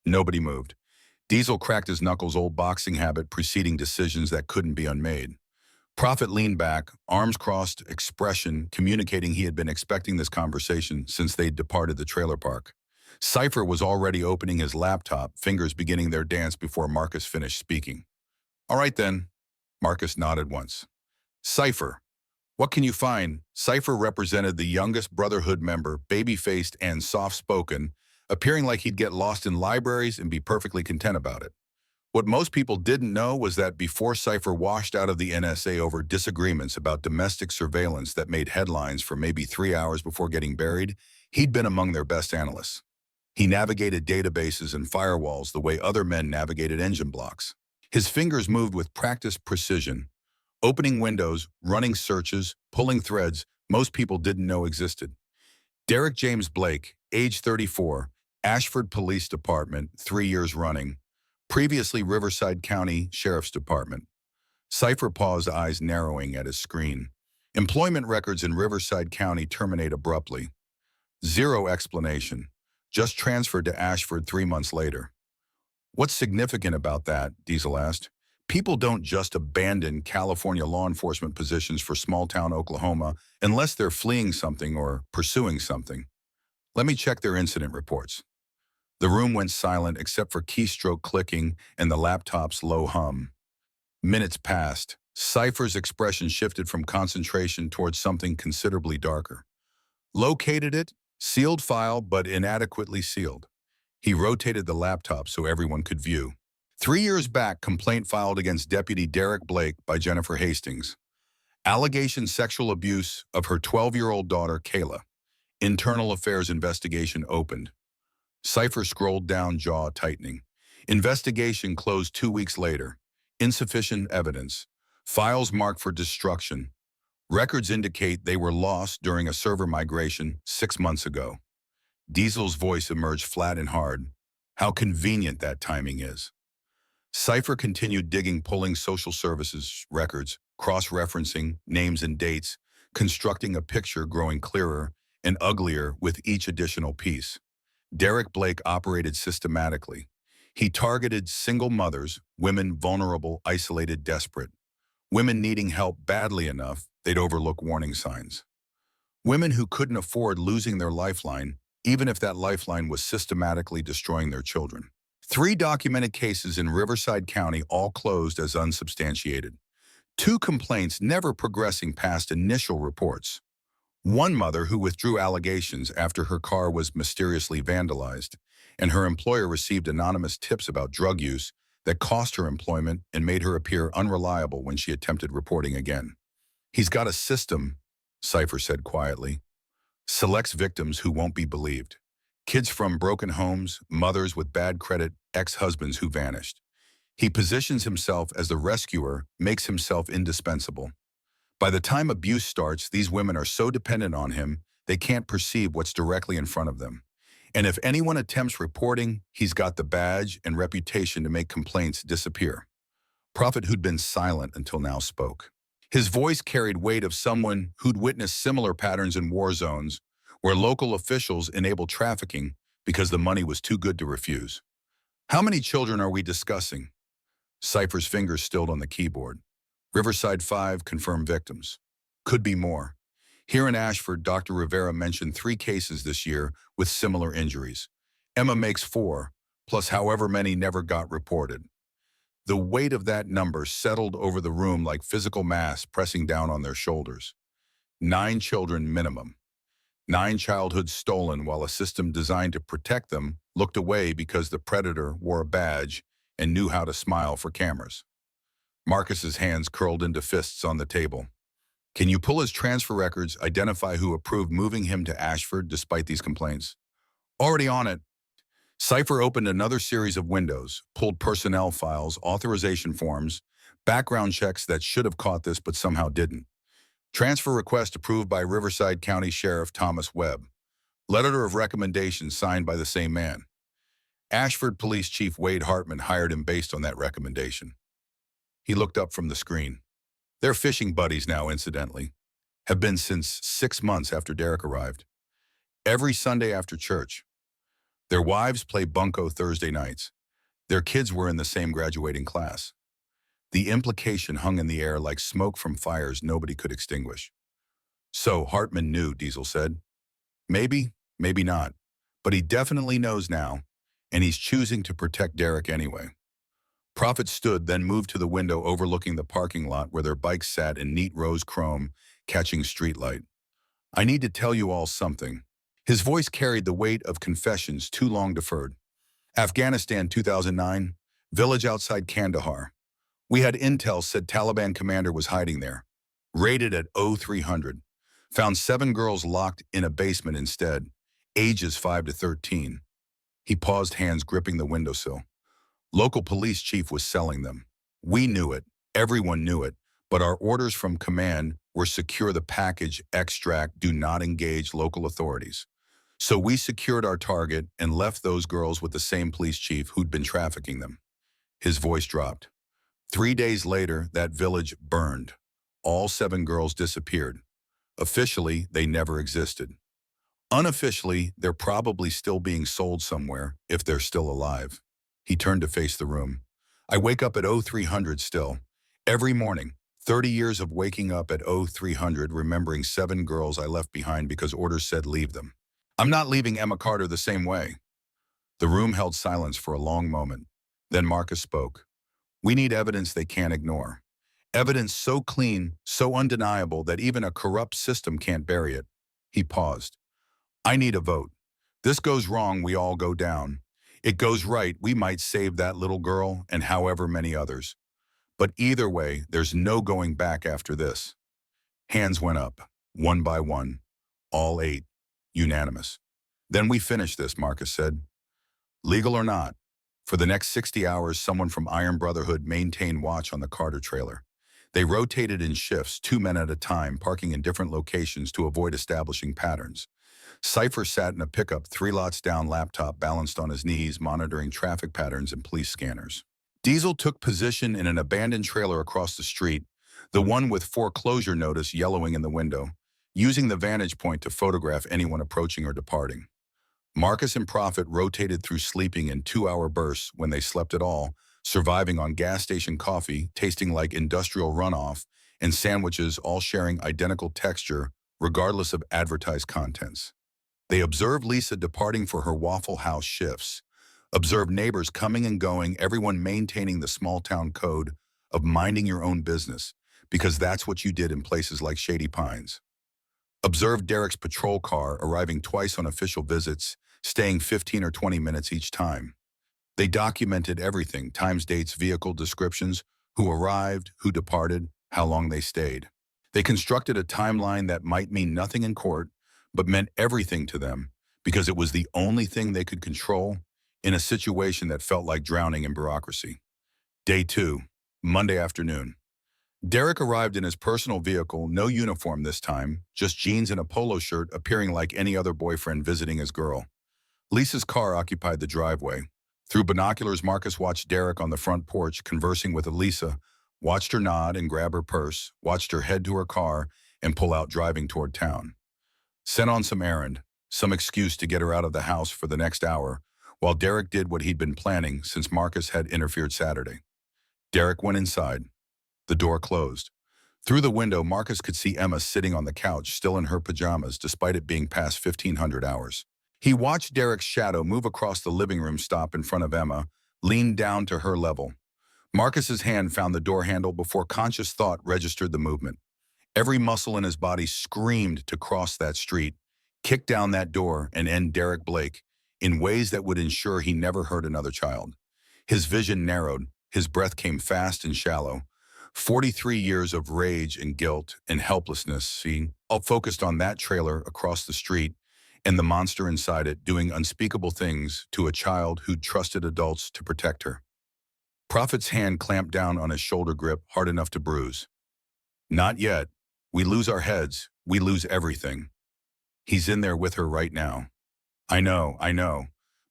Nobody moved. Diesel cracked his knuckles, old boxing habit preceding decisions that couldn't be unmade. Prophet leaned back, arms crossed, expression communicating he had been expecting this conversation since they'd departed the trailer park. Cypher was already opening his laptop, fingers beginning their dance before Marcus finished speaking. All right then. Marcus nodded once. Cypher. What can you find? Cypher represented the youngest Brotherhood member, baby-faced and soft-spoken, appearing like he'd get lost in libraries and be perfectly content about it. What most people didn't know was that before Cypher washed out of the NSA over disagreements about domestic surveillance that made headlines for maybe 3 hours before getting buried, he'd been among their best analysts. He navigated databases and firewalls the way other men navigated engine blocks. His fingers moved with practiced precision, opening windows, running searches, pulling threads most people didn't know existed. Derek James Blake, age 34, Ashford Police Department, 3 years running, previously Riverside County Sheriff's Department. Cypher paused, eyes narrowing at his screen. Employment records in Riverside County terminate abruptly. Zero explanation. Just transferred to Ashford 3 months later. What's significant about that? Diesel asked. People don't just abandon California law enforcement positions for small-town Oklahoma unless they're fleeing something or pursuing something. Let me check their incident reports. The room went silent except for keystroke clicking and the laptop's low hum. Minutes passed. Cypher's expression shifted from concentration towards something considerably darker. Located it, sealed file but inadequately sealed. He rotated the laptop so everyone could view. 3 years back, complaint filed against Deputy Derek Blake by Jennifer Hastings. Allegation sexual abuse of her 12-year-old daughter, Kayla. Internal affairs investigation opened. Cypher scrolled down, jaw tightening. Investigation closed 2 weeks later. Insufficient evidence. Files marked for destruction. Records indicate they were lost during a server migration 6 months ago. Diesel's voice emerged flat and hard. How convenient that timing is. Cypher continued digging, pulling social services records, cross-referencing names and dates, constructing a picture growing clearer and uglier with each additional piece. Derek Blake operated systematically. He targeted single mothers, women vulnerable, isolated, desperate. Women needing help badly enough they'd overlook warning signs. Women who couldn't afford losing their lifeline, even if that lifeline was systematically destroying their children. 3 documented cases in Riverside County, all closed as unsubstantiated. 2 complaints never progressing past initial reports. 1 mother who withdrew allegations after her car was mysteriously vandalized, and her employer received anonymous tips about drug use that cost her employment and made her appear unreliable when she attempted reporting again. He's got a system, Cypher said quietly. Selects victims who won't be believed. Kids from broken homes, mothers with bad credit, ex-husbands who vanished. He positions himself as the rescuer, makes himself indispensable. By the time abuse starts, these women are so dependent on him, they can't perceive what's directly in front of them. And if anyone attempts reporting, he's got the badge and reputation to make complaints disappear. Prophet, who'd been silent until now, spoke. His voice carried weight of someone who'd witnessed similar patterns in war zones, where local officials enabled trafficking because the money was too good to refuse. How many children are we discussing? Cypher's fingers stilled on the keyboard. Riverside 5 confirmed victims. Could be more. Here in Ashford, Dr. Rivera mentioned 3 cases this year with similar injuries. Emma makes 4, plus however many never got reported. The weight of that number settled over the room like physical mass pressing down on their shoulders. 9 children minimum. 9 childhoods stolen while a system designed to protect them looked away because the predator wore a badge and knew how to smile for cameras. Marcus's hands curled into fists on the table. Can you pull his transfer records, identify who approved moving him to Ashford despite these complaints? Already on it. Cypher opened another series of windows, pulled personnel files, authorization forms, background checks that should have caught this but somehow didn't. Transfer request approved by Riverside County Sheriff Thomas Webb. Letter of recommendation signed by the same man. Ashford Police Chief Wade Hartman hired him based on that recommendation. He looked up from the screen. They're fishing buddies now, incidentally. Have been since 6 months after Derek arrived. Every Sunday after church. Their wives play bunco Thursday nights. Their kids were in the same graduating class. The implication hung in the air like smoke from fires nobody could extinguish. So Hartman knew, Diesel said. Maybe, maybe not. But he definitely knows now, and he's choosing to protect Derek anyway. Prophet stood, then moved to the window overlooking the parking lot where their bikes sat in neat rose chrome, catching streetlight. I need to tell you all something. His voice carried the weight of confessions too long deferred. Afghanistan 2009, village outside Kandahar. We had intel said Taliban commander was hiding there. Raided at 0300. Found 7 girls locked in a basement instead, ages 5 to 13. He paused, hands gripping the windowsill. Local police chief was selling them. We knew it, everyone knew it, but our orders from command were secure the package, extract, do not engage local authorities. So we secured our target and left those girls with the same police chief who'd been trafficking them. His voice dropped. 3 days later, that village burned. All 7 girls disappeared. Officially, they never existed. Unofficially, they're probably still being sold somewhere, if they're still alive. He turned to face the room. I wake up at 0300 still. Every morning, 30 years of waking up at 0300 remembering 7 girls I left behind because orders said leave them. I'm not leaving Emma Carter the same way. The room held silence for a long moment. Then Marcus spoke. We need evidence they can't ignore. Evidence so clean, so undeniable that even a corrupt system can't bury it. He paused. I need a vote. This goes wrong, we all go down. It goes right, we might save that little girl and however many others. But either way, there's no going back after this. Hands went up, one by one. All 8. Unanimous. Then we finish this, Marcus said. Legal or not, for the next 60 hours, someone from Iron Brotherhood maintained watch on the Carter trailer. They rotated in shifts, 2 men at a time, parking in different locations to avoid establishing patterns. Cypher sat in a pickup 3 lots down, laptop balanced on his knees, monitoring traffic patterns and police scanners. Diesel took position in an abandoned trailer across the street, the one with foreclosure notice yellowing in the window, using the vantage point to photograph anyone approaching or departing. Marcus and Prophet rotated through, sleeping in 2-hour bursts when they slept at all, surviving on gas station coffee, tasting like industrial runoff, and sandwiches all sharing identical texture regardless of advertised contents. They observed Lisa departing for her Waffle House shifts, observed neighbors coming and going, everyone maintaining the small-town code of minding your own business, because that's what you did in places like Shady Pines. Observed Derek's patrol car arriving twice on official visits, staying 15 or 20 minutes each time. They documented everything, times, dates, vehicle descriptions, who arrived, who departed, how long they stayed. They constructed a timeline that might mean nothing in court, but meant everything to them because it was the only thing they could control in a situation that felt like drowning in bureaucracy. Day 2, Monday afternoon. Derek arrived in his personal vehicle, no uniform this time, just jeans and a polo shirt, appearing like any other boyfriend visiting his girl. Lisa's car occupied the driveway. Through binoculars, Marcus watched Derek on the front porch conversing with Elisa, watched her nod and grab her purse, watched her head to her car and pull out driving toward town. Sent on some errand, some excuse to get her out of the house for the next hour, while Derek did what he'd been planning since Marcus had interfered Saturday. Derek went inside. The door closed. Through the window, Marcus could see Emma sitting on the couch, still in her pajamas, despite it being past 1500 hours. He watched Derek's shadow move across the living room, stop in front of Emma, lean down to her level. Marcus's hand found the door handle before conscious thought registered the movement. Every muscle in his body screamed to cross that street, kick down that door, and end Derek Blake in ways that would ensure he never hurt another child. His vision narrowed. His breath came fast and shallow. 43 years of rage and guilt and helplessness, all focused on that trailer across the street and the monster inside it doing unspeakable things to a child who'd trusted adults to protect her. Prophet's hand clamped down on his shoulder grip, hard enough to bruise. Not yet. We lose our heads. We lose everything. He's in there with her right now. I know.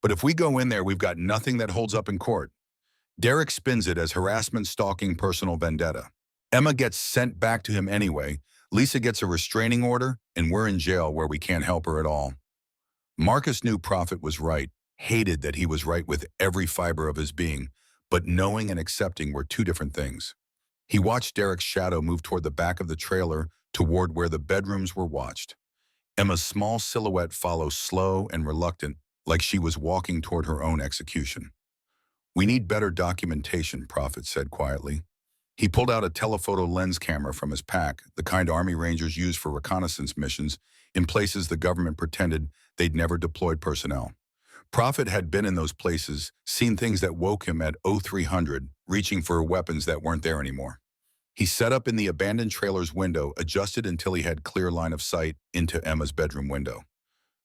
But if we go in there, we've got nothing that holds up in court. Derek spins it as harassment, stalking, personal vendetta. Emma gets sent back to him anyway. Lisa gets a restraining order, and we're in jail where we can't help her at all. Marcus knew Prophet was right, hated that he was right with every fiber of his being, but knowing and accepting were two different things. He watched Derek's shadow move toward the back of the trailer, toward where the bedrooms were watched. Emma's small silhouette followed, slow and reluctant, like she was walking toward her own execution. "We need better documentation," Prophet said quietly. He pulled out a telephoto lens camera from his pack, the kind Army Rangers use for reconnaissance missions in places the government pretended they'd never deployed personnel. Prophet had been in those places, seen things that woke him at 0300, reaching for weapons that weren't there anymore. He set up in the abandoned trailer's window, adjusted until he had clear line of sight into Emma's bedroom window.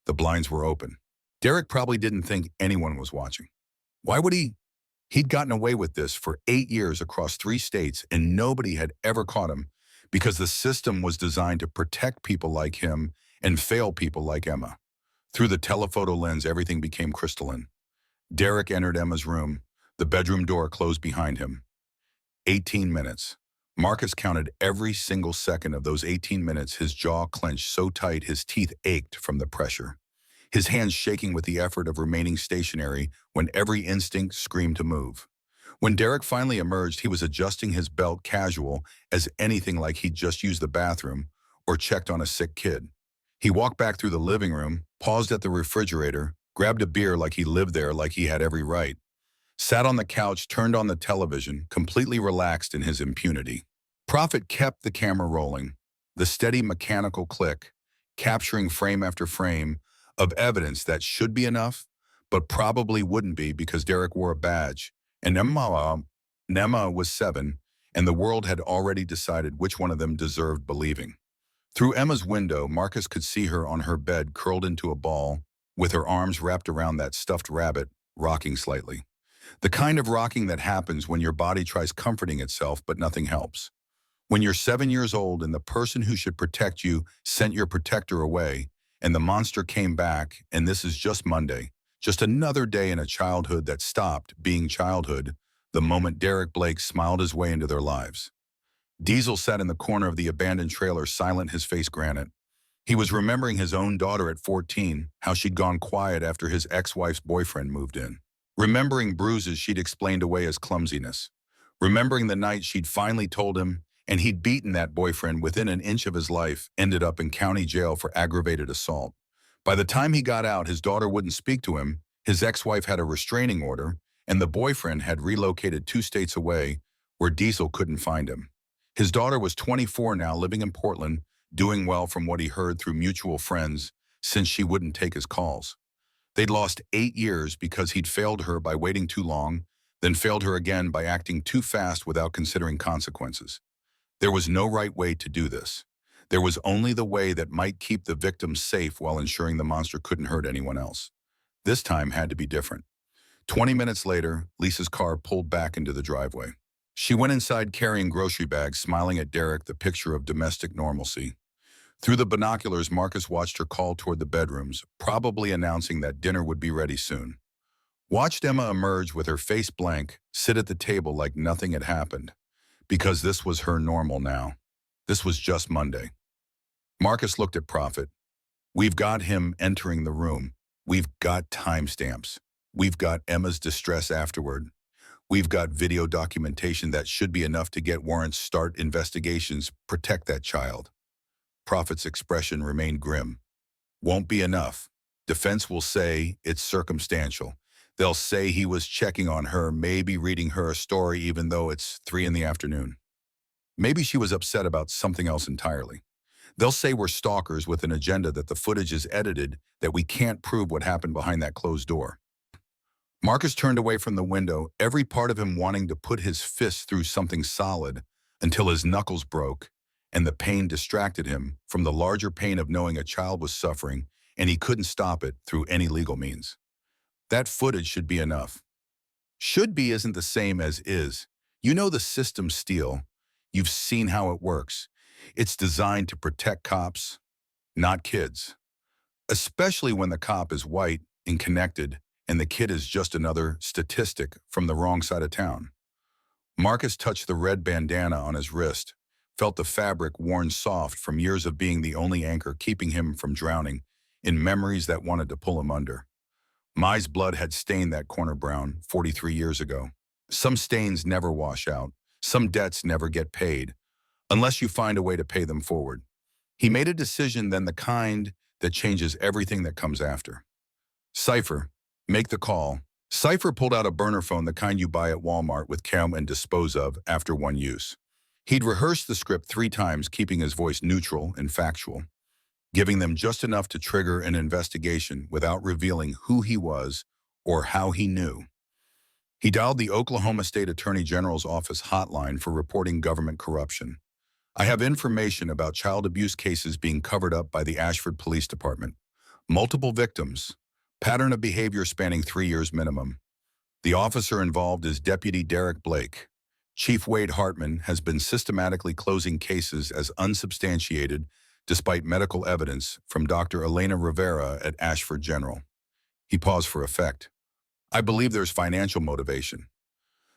The blinds were open. Derek probably didn't think anyone was watching. Why would he? He'd gotten away with this for 8 years across 3 states, and nobody had ever caught him because the system was designed to protect people like him and fail people like Emma. Through the telephoto lens, everything became crystalline. Derek entered Emma's room. The bedroom door closed behind him. 18 minutes. Marcus counted every single second of those 18 minutes, his jaw clenched so tight his teeth ached from the pressure, his hands shaking with the effort of remaining stationary when every instinct screamed to move. When Derek finally emerged, he was adjusting his belt casual as anything like he'd just used the bathroom or checked on a sick kid. He walked back through the living room, paused at the refrigerator, grabbed a beer like he lived there, like he had every right, sat on the couch, turned on the television, completely relaxed in his impunity. Prophet kept the camera rolling, the steady mechanical click, capturing frame after frame of evidence that should be enough, but probably wouldn't be because Derek wore a badge, and Emma was 7, and the world had already decided which one of them deserved believing. Through Emma's window, Marcus could see her on her bed, curled into a ball, with her arms wrapped around that stuffed rabbit, rocking slightly. The kind of rocking that happens when your body tries comforting itself, but nothing helps. When you're 7 years old and the person who should protect you sent your protector away, and the monster came back, and this is just Monday, just another day in a childhood that stopped being childhood, the moment Derek Blake smiled his way into their lives. Diesel sat in the corner of the abandoned trailer, silent, his face granite. He was remembering his own daughter at 14, how she'd gone quiet after his ex-wife's boyfriend moved in. Remembering bruises she'd explained away as clumsiness. Remembering the night she'd finally told him, and he'd beaten that boyfriend within an inch of his life, ended up in county jail for aggravated assault. By the time he got out, his daughter wouldn't speak to him, his ex-wife had a restraining order, and the boyfriend had relocated 2 states away where Diesel couldn't find him. His daughter was 24 now, living in Portland, doing well from what he heard through mutual friends, since she wouldn't take his calls. They'd lost 8 years because he'd failed her by waiting too long, then failed her again by acting too fast without considering consequences. There was no right way to do this. There was only the way that might keep the victim safe while ensuring the monster couldn't hurt anyone else. This time had to be different. 20 minutes later, Lisa's car pulled back into the driveway. She went inside carrying grocery bags, smiling at Derek, the picture of domestic normalcy. Through the binoculars, Marcus watched her call toward the bedrooms, probably announcing that dinner would be ready soon. Watched Emma emerge with her face blank, sit at the table like nothing had happened. Because this was her normal now. This was just Monday. Marcus looked at Prophet. We've got him entering the room. We've got timestamps. We've got Emma's distress afterward. We've got video documentation that should be enough to get warrants, start investigations, protect that child. Prophet's expression remained grim. Won't be enough. Defense will say it's circumstantial. They'll say he was checking on her, maybe reading her a story even though it's 3 in the afternoon. Maybe she was upset about something else entirely. They'll say we're stalkers with an agenda, that the footage is edited, that we can't prove what happened behind that closed door. Marcus turned away from the window, every part of him wanting to put his fist through something solid until his knuckles broke, and the pain distracted him from the larger pain of knowing a child was suffering and he couldn't stop it through any legal means. That footage should be enough. Should be isn't the same as is. You know the system's steel. You've seen how it works. It's designed to protect cops, not kids. Especially when the cop is white and connected and the kid is just another statistic from the wrong side of town. Marcus touched the red bandana on his wrist, felt the fabric worn soft from years of being the only anchor keeping him from drowning in memories that wanted to pull him under. Mai's blood had stained that corner brown 43 years ago. Some stains never wash out. Some debts never get paid, unless you find a way to pay them forward. He made a decision then, the kind that changes everything that comes after. Cypher, make the call. Cypher pulled out a burner phone, the kind you buy at Walmart with cam and dispose of after one use. He'd rehearsed the script 3 times, keeping his voice neutral and factual, giving them just enough to trigger an investigation without revealing who he was or how he knew. He dialed the Oklahoma State Attorney General's office hotline for reporting government corruption. I have information about child abuse cases being covered up by the Ashford Police Department. Multiple victims. Pattern of behavior spanning 3 years minimum. The officer involved is Deputy Derek Blake. Chief Wade Hartman has been systematically closing cases as unsubstantiated despite medical evidence from Dr. Elena Rivera at Ashford General. He paused for effect. I believe there's financial motivation.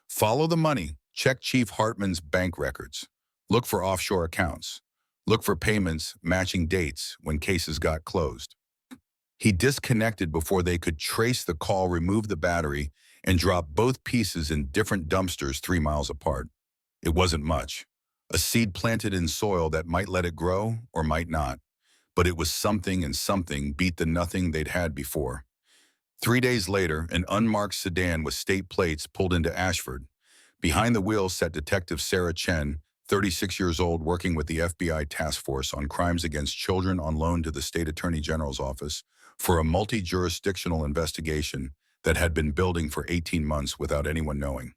Follow the money. Check Chief Hartman's bank records. Look for offshore accounts. Look for payments matching dates when cases got closed. He disconnected before they could trace the call, remove the battery, and drop both pieces in different dumpsters 3 miles apart. It wasn't much. A seed planted in soil that might let it grow or might not. But it was something, and something beat the nothing they'd had before. 3 days later, an unmarked sedan with state plates pulled into Ashford. Behind the wheel sat Detective Sarah Chen, 36 years old, working with the FBI task force on crimes against children on loan to the State Attorney General's office for a multi-jurisdictional investigation that had been building for 18 months without anyone knowing.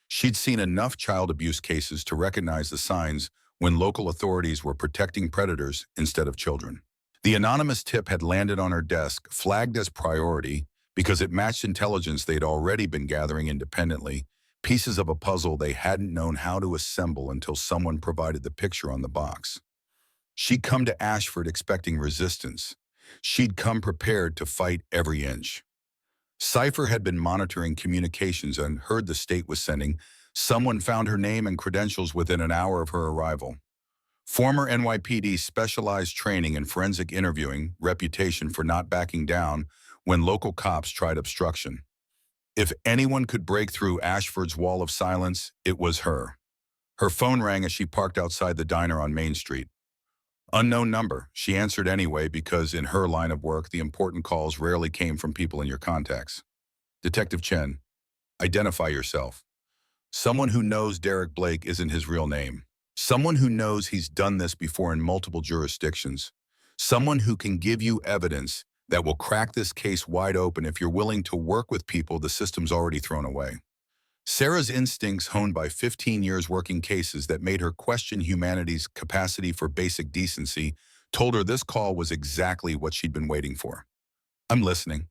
She'd seen enough child abuse cases to recognize the signs when local authorities were protecting predators instead of children. The anonymous tip had landed on her desk, flagged as priority because it matched intelligence they'd already been gathering independently, pieces of a puzzle they hadn't known how to assemble until someone provided the picture on the box. She'd come to Ashford expecting resistance. She'd come prepared to fight every inch. Cypher had been monitoring communications and heard the state was sending. Someone found her name and credentials within an hour of her arrival. Former NYPD specialized training in forensic interviewing, reputation for not backing down when local cops tried obstruction. If anyone could break through Ashford's wall of silence, it was her. Her phone rang as she parked outside the diner on Main Street. Unknown number. She answered anyway because in her line of work, the important calls rarely came from people in your contacts. Detective Chen, identify yourself. Someone who knows Derek Blake isn't his real name. Someone who knows he's done this before in multiple jurisdictions. Someone who can give you evidence that will crack this case wide open if you're willing to work with people the system's already thrown away. Sarah's instincts, honed by 15 years working cases that made her question humanity's capacity for basic decency, told her this call was exactly what she'd been waiting for. I'm listening.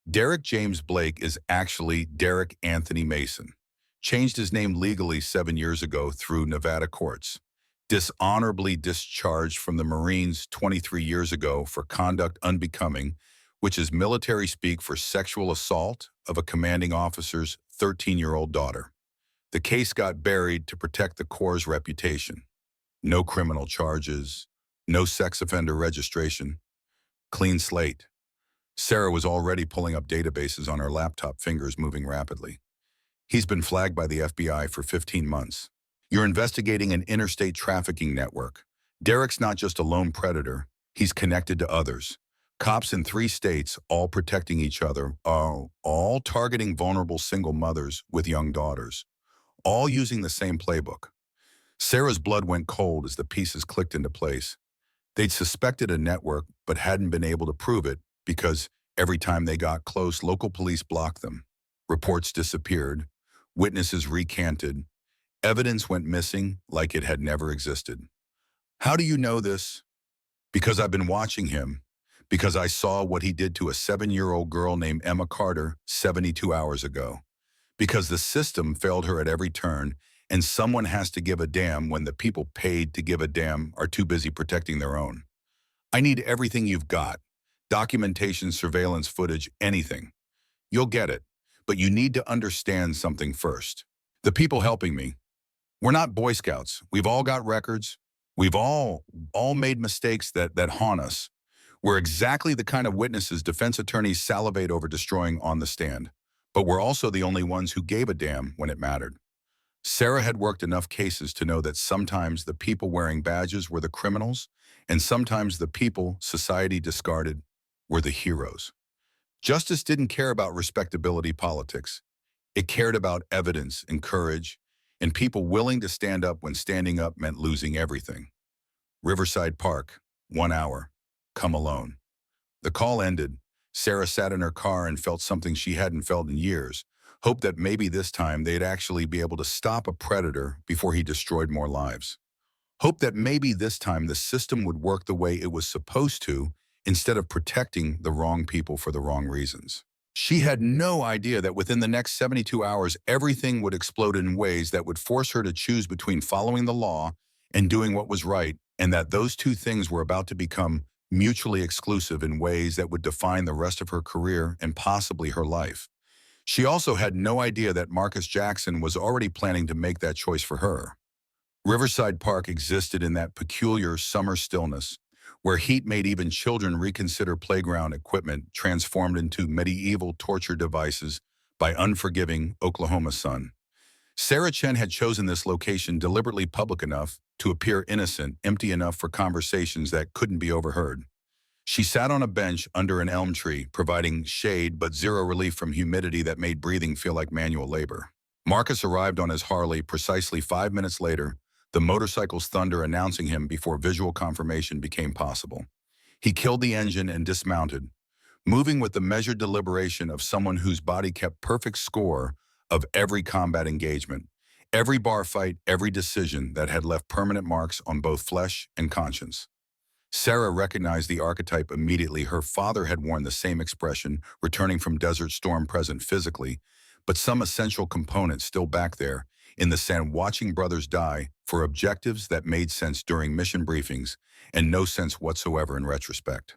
Derek James Blake is actually Derek Anthony Mason. Changed his name legally 7 years ago through Nevada courts. Dishonorably discharged from the Marines 23 years ago for conduct unbecoming, which is military speak for sexual assault of a commanding officer's 13-year-old daughter. The case got buried to protect the Corps' reputation. No criminal charges, no sex offender registration. Clean slate. Sarah was already pulling up databases on her laptop, fingers moving rapidly. He's been flagged by the FBI for 15 months. You're investigating an interstate trafficking network. Derek's not just a lone predator. He's connected to others. Cops in 3 states, all protecting each other, all targeting vulnerable single mothers with young daughters, all using the same playbook. Sarah's blood went cold as the pieces clicked into place. They'd suspected a network but hadn't been able to prove it because every time they got close, local police blocked them. Reports disappeared. Witnesses recanted. Evidence went missing like it had never existed. How do you know this? Because I've been watching him. Because I saw what he did to a 7-year-old girl named Emma Carter 72 hours ago. Because the system failed her at every turn, and someone has to give a damn when the people paid to give a damn are too busy protecting their own. I need everything you've got. Documentation, surveillance footage, anything. You'll get it, but you need to understand something first. The people helping me, we're not Boy Scouts. We've all got records. We've all made mistakes that haunt us. We're exactly the kind of witnesses defense attorneys salivate over destroying on the stand. But we're also the only ones who gave a damn when it mattered. Sarah had worked enough cases to know that sometimes the people wearing badges were the criminals, and sometimes the people society discarded were the heroes. Justice didn't care about respectability politics. It cared about evidence and courage, and people willing to stand up when standing up meant losing everything. Riverside Park, 1 hour. Come alone. The call ended. Sarah sat in her car and felt something she hadn't felt in years. Hoped that maybe this time they'd actually be able to stop a predator before he destroyed more lives. Hoped that maybe this time the system would work the way it was supposed to instead of protecting the wrong people for the wrong reasons. She had no idea that within the next 72 hours, everything would explode in ways that would force her to choose between following the law and doing what was right, and that those two things were about to become mutually exclusive in ways that would define the rest of her career and possibly her life. She also had no idea that Marcus Jackson was already planning to make that choice for her. Riverside Park existed in that peculiar summer stillness, where heat made even children reconsider playground equipment transformed into medieval torture devices by unforgiving Oklahoma sun. Sarah Chen had chosen this location deliberately public enough to appear innocent, empty enough for conversations that couldn't be overheard. She sat on a bench under an elm tree, providing shade but zero relief from humidity that made breathing feel like manual labor. Marcus arrived on his Harley precisely 5 minutes later, the motorcycle's thunder announcing him before visual confirmation became possible. He killed the engine and dismounted, moving with the measured deliberation of someone whose body kept perfect score of every combat engagement, every bar fight, every decision that had left permanent marks on both flesh and conscience. Sarah recognized the archetype immediately. Her father had worn the same expression, returning from Desert Storm present physically, but some essential component still back there in the sand, watching brothers die for objectives that made sense during mission briefings and no sense whatsoever in retrospect.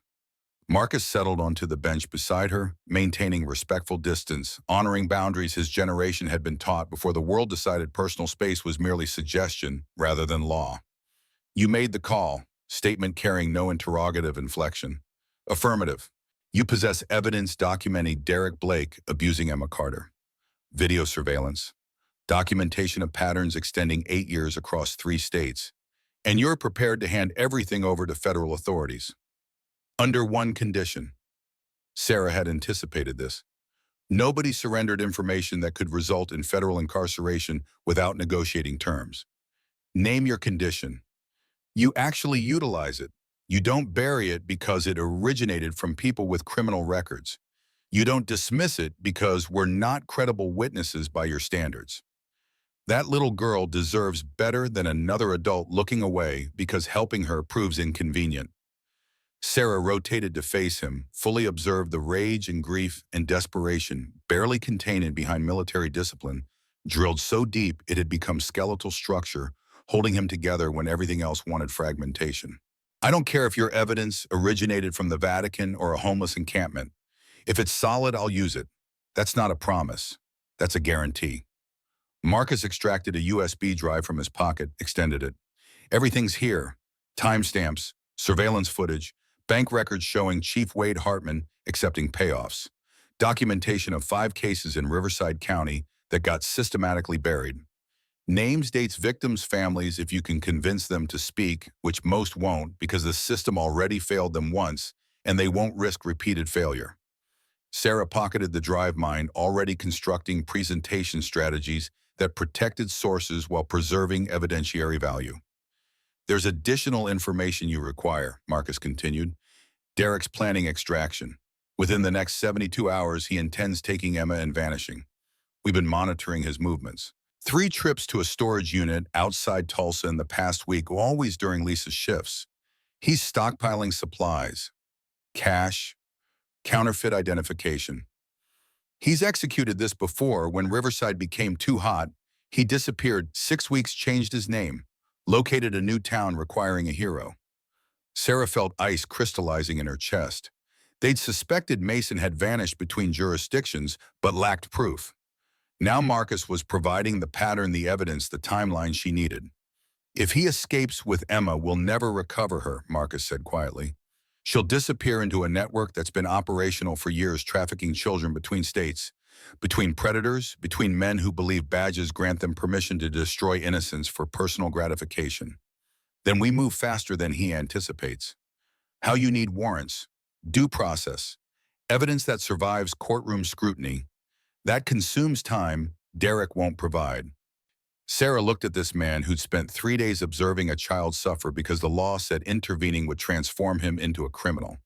Marcus settled onto the bench beside her, maintaining respectful distance, honoring boundaries his generation had been taught before the world decided personal space was merely suggestion rather than law. You made the call, statement carrying no interrogative inflection. Affirmative. You possess evidence documenting Derek Blake abusing Emma Carter. Video surveillance. Documentation of patterns extending 8 years across 3 states. And you're prepared to hand everything over to federal authorities. Under one condition. Sarah had anticipated this. Nobody surrendered information that could result in federal incarceration without negotiating terms. Name your condition. You actually utilize it. You don't bury it because it originated from people with criminal records. You don't dismiss it because we're not credible witnesses by your standards. That little girl deserves better than another adult looking away because helping her proves inconvenient. Sarah rotated to face him, fully observed the rage and grief and desperation, barely contained behind military discipline, drilled so deep it had become skeletal structure, holding him together when everything else wanted fragmentation. I don't care if your evidence originated from the Vatican or a homeless encampment. If it's solid, I'll use it. That's not a promise. That's a guarantee. Marcus extracted a USB drive from his pocket, extended it. Everything's here. Timestamps, surveillance footage, bank records showing Chief Wade Hartman accepting payoffs, documentation of 5 cases in Riverside County that got systematically buried. Names, dates, victims, families if you can convince them to speak, which most won't because the system already failed them once and they won't risk repeated failure. Sarah pocketed the drive mine, already constructing presentation strategies that protected sources while preserving evidentiary value. There's additional information you require, Marcus continued. Derek's planning extraction. Within the next 72 hours, he intends taking Emma and vanishing. We've been monitoring his movements. 3 trips to a storage unit outside Tulsa in the past week, always during Lisa's shifts. He's stockpiling supplies, cash, counterfeit identification. He's executed this before. When Riverside became too hot, he disappeared, 6 weeks, changed his name, located a new town requiring a hero. Sarah felt ice crystallizing in her chest. They'd suspected Mason had vanished between jurisdictions, but lacked proof. Now Marcus was providing the pattern, the evidence, the timeline she needed. If he escapes with Emma, we'll never recover her, Marcus said quietly. She'll disappear into a network that's been operational for years, trafficking children between states, between predators, between men who believe badges grant them permission to destroy innocence for personal gratification. Then we move faster than he anticipates. How you need warrants, due process, evidence that survives courtroom scrutiny. That consumes time Derek won't provide. Sarah looked at this man who'd spent 3 days observing a child suffer because the law said intervening would transform him into a criminal.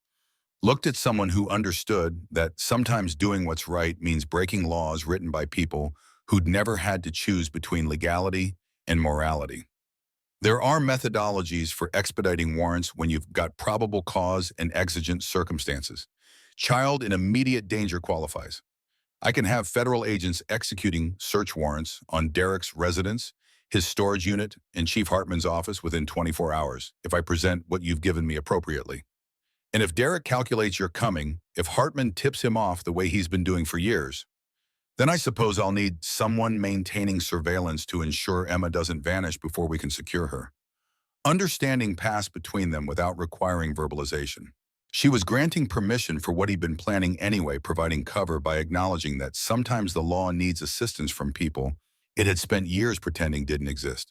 Looked at someone who understood that sometimes doing what's right means breaking laws written by people who'd never had to choose between legality and morality. There are methodologies for expediting warrants when you've got probable cause and exigent circumstances. Child in immediate danger qualifies. I can have federal agents executing search warrants on Derek's residence, his storage unit, and Chief Hartman's office within 24 hours if I present what you've given me appropriately. And if Derek calculates you're coming, if Hartman tips him off the way he's been doing for years, then I suppose I'll need someone maintaining surveillance to ensure Emma doesn't vanish before we can secure her. Understanding passed between them without requiring verbalization. She was granting permission for what he'd been planning anyway, providing cover by acknowledging that sometimes the law needs assistance from people it had spent years pretending didn't exist.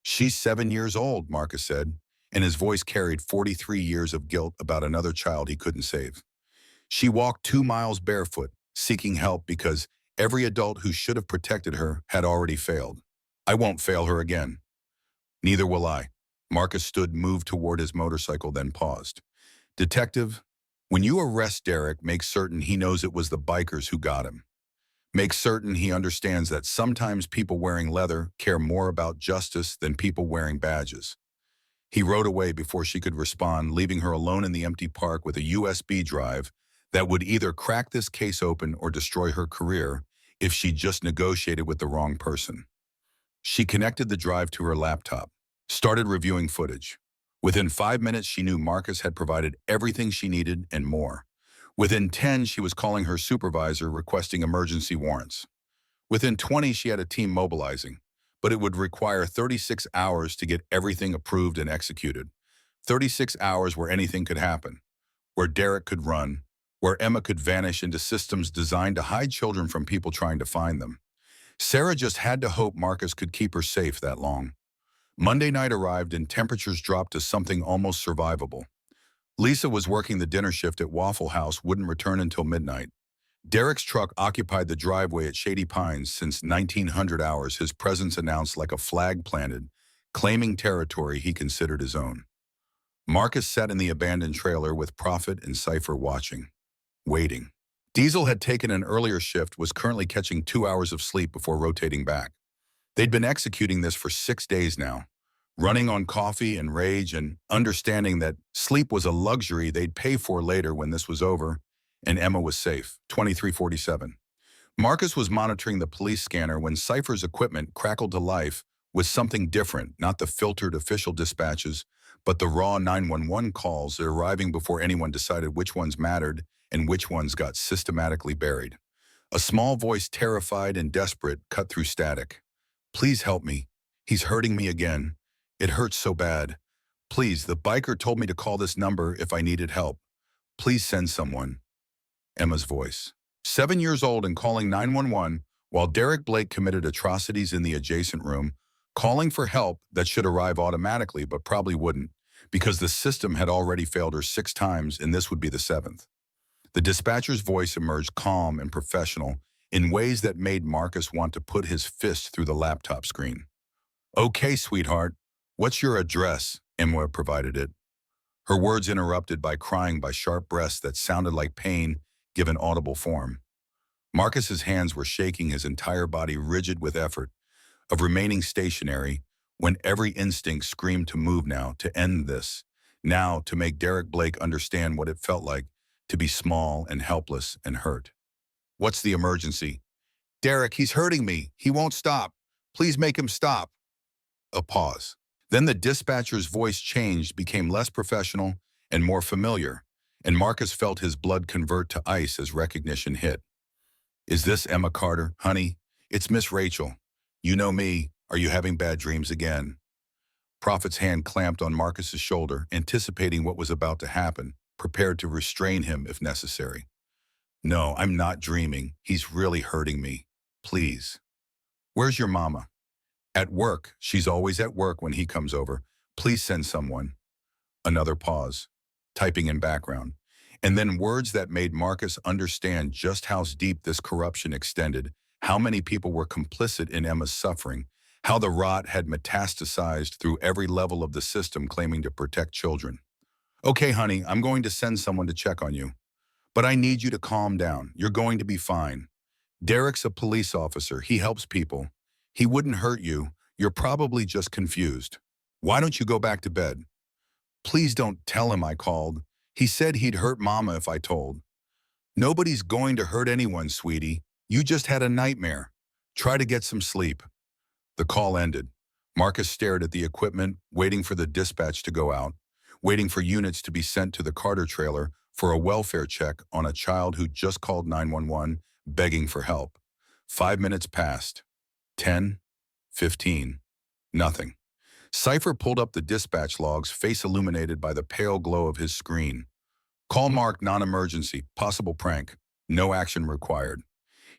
She's 7 years old, Marcus said, and his voice carried 43 years of guilt about another child he couldn't save. She walked 2 miles barefoot, seeking help because every adult who should have protected her had already failed. I won't fail her again. Neither will I. Marcus stood, moved toward his motorcycle, then paused. Detective, when you arrest Derek, make certain he knows it was the bikers who got him. Make certain he understands that sometimes people wearing leather care more about justice than people wearing badges. He rode away before she could respond, leaving her alone in the empty park with a USB drive that would either crack this case open or destroy her career if she just negotiated with the wrong person. She connected the drive to her laptop, started reviewing footage. Within 5 minutes, she knew Marcus had provided everything she needed and more. Within 10, she was calling her supervisor, requesting emergency warrants. Within 20, she had a team mobilizing, but it would require 36 hours to get everything approved and executed. 36 hours where anything could happen, where Derek could run, where Emma could vanish into systems designed to hide children from people trying to find them. Sarah just had to hope Marcus could keep her safe that long. Monday night arrived and temperatures dropped to something almost survivable. Lisa was working the dinner shift at Waffle House, wouldn't return until midnight. Derek's truck occupied the driveway at Shady Pines since 1900 hours, his presence announced like a flag planted, claiming territory he considered his own. Marcus sat in the abandoned trailer with Prophet and Cypher watching, waiting. Diesel had taken an earlier shift, was currently catching 2 hours of sleep before rotating back. They'd been executing this for 6 days now, running on coffee and rage and understanding that sleep was a luxury they'd pay for later when this was over and Emma was safe. 2347. Marcus was monitoring the police scanner when Cypher's equipment crackled to life with something different, not the filtered official dispatches, but the raw 911 calls arriving before anyone decided which ones mattered and which ones got systematically buried. A small voice, terrified and desperate, cut through static. Please help me. He's hurting me again. It hurts so bad. Please, the biker told me to call this number if I needed help. Please send someone. Emma's voice. 7 years old and calling 911 while Derek Blake committed atrocities in the adjacent room, calling for help that should arrive automatically but probably wouldn't, because the system had already failed her 6 times and this would be the 7th. The dispatcher's voice emerged calm and professional in ways that made Marcus want to put his fist through the laptop screen. Okay, sweetheart, what's your address? Emma provided it. Her words interrupted by crying by sharp breaths that sounded like pain given audible form. Marcus's hands were shaking, his entire body rigid with effort, of remaining stationary, when every instinct screamed to move now, to end this, now to make Derek Blake understand what it felt like to be small and helpless and hurt. What's the emergency? Derek, he's hurting me. He won't stop. Please make him stop. A pause. Then the dispatcher's voice changed, became less professional and more familiar. and Marcus felt his blood convert to ice as recognition hit. "Is this Emma Carter, honey? It's Miss Rachel. You know me. Are you having bad dreams again?" Prophet's hand clamped on Marcus's shoulder, anticipating what was about to happen, prepared to restrain him if necessary. "No, I'm not dreaming. He's really hurting me. Please." "Where's your mama?" "At work. She's always at work when he comes over. Please send someone." Another pause, typing in background, and then words that made Marcus understand just how deep this corruption extended, how many people were complicit in Emma's suffering, how the rot had metastasized through every level of the system claiming to protect children. "Okay, honey, I'm going to send someone to check on you. But I need you to calm down. You're going to be fine. Derek's a police officer. He helps people. He wouldn't hurt you. You're probably just confused. Why don't you go back to bed?" "Please don't tell him I called. He said he'd hurt Mama if I told." "Nobody's going to hurt anyone, sweetie. You just had a nightmare. Try to get some sleep." The call ended. Marcus stared at the equipment, waiting for the dispatch to go out, waiting for units to be sent to the Carter trailer for a welfare check on a child who just called 911, begging for help. 5 minutes passed. 10, 15, nothing. Cypher pulled up the dispatch logs, face illuminated by the pale glow of his screen. Call marked non-emergency, possible prank. No action required.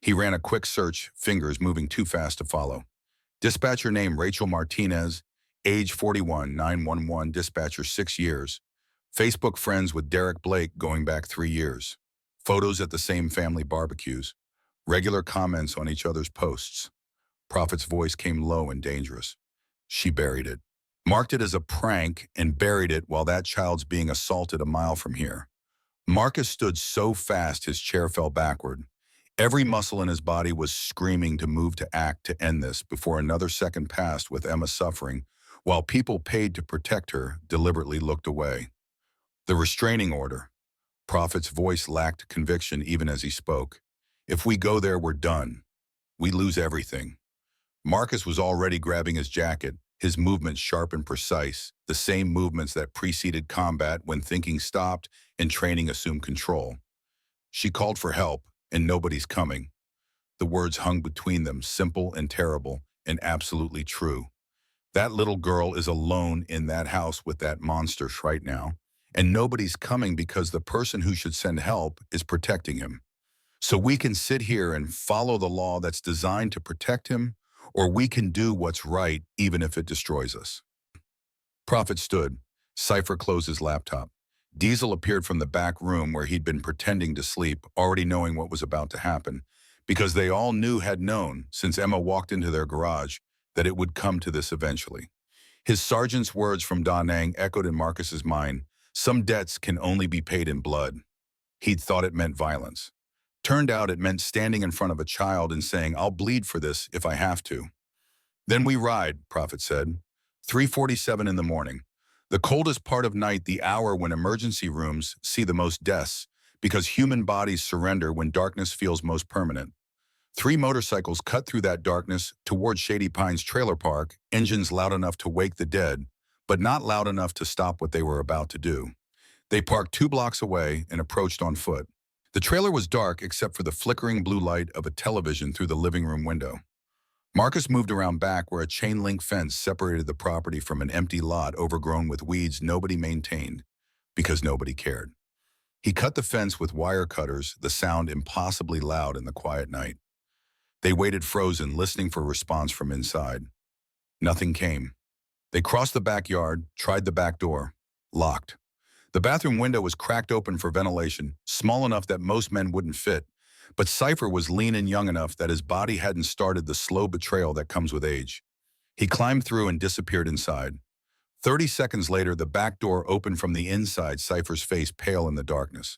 He ran a quick search, fingers moving too fast to follow. Dispatcher name Rachel Martinez, age 41, 911, dispatcher 6 years. Facebook friends with Derek Blake going back 3 years. Photos at the same family barbecues. Regular comments on each other's posts. Prophet's voice came low and dangerous. "She buried it. Marked it as a prank and buried it while that child's being assaulted a mile from here." Marcus stood so fast his chair fell backward. Every muscle in his body was screaming to move to act to end this before another second passed with Emma suffering, while people paid to protect her deliberately looked away. The restraining order. Prophet's voice lacked conviction even as he spoke. "If we go there, we're done. We lose everything." Marcus was already grabbing his jacket, his movements sharp and precise, the same movements that preceded combat when thinking stopped and training assumed control. "She called for help, and nobody's coming." The words hung between them, simple and terrible, and absolutely true. That little girl is alone in that house with that monster right now, and nobody's coming because the person who should send help is protecting him. So we can sit here and follow the law that's designed to protect him, or we can do what's right even if it destroys us. Prophet stood. Cypher closed his laptop. Diesel appeared from the back room where he'd been pretending to sleep, already knowing what was about to happen, because they all had known, since Emma walked into their garage, that it would come to this eventually. His sergeant's words from Da Nang echoed in Marcus's mind. Some debts can only be paid in blood. He'd thought it meant violence. Turned out it meant standing in front of a child and saying, "I'll bleed for this if I have to." "Then we ride," Prophet said. 3:47 in the morning. The coldest part of night, the hour when emergency rooms see the most deaths, because human bodies surrender when darkness feels most permanent. 3 motorcycles cut through that darkness toward Shady Pines Trailer Park, engines loud enough to wake the dead, but not loud enough to stop what they were about to do. They parked 2 blocks away and approached on foot. The trailer was dark except for the flickering blue light of a television through the living room window. Marcus moved around back where a chain-link fence separated the property from an empty lot overgrown with weeds nobody maintained, because nobody cared. He cut the fence with wire cutters, the sound impossibly loud in the quiet night. They waited frozen, listening for a response from inside. Nothing came. They crossed the backyard, tried the back door. Locked. The bathroom window was cracked open for ventilation, small enough that most men wouldn't fit, but Cypher was lean and young enough that his body hadn't started the slow betrayal that comes with age. He climbed through and disappeared inside. 30 seconds later, the back door opened from the inside, Cypher's face pale in the darkness.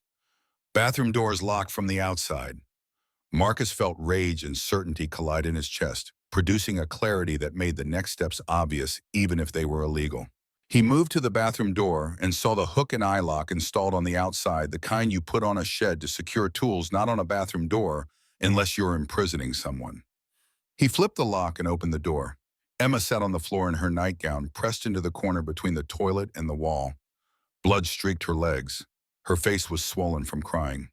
Bathroom doors locked from the outside. Marcus felt rage and certainty collide in his chest, producing a clarity that made the next steps obvious even if they were illegal. He moved to the bathroom door and saw the hook and eye lock installed on the outside, the kind you put on a shed to secure tools, not on a bathroom door unless you're imprisoning someone. He flipped the lock and opened the door. Emma sat on the floor in her nightgown, pressed into the corner between the toilet and the wall. Blood streaked her legs. Her face was swollen from crying.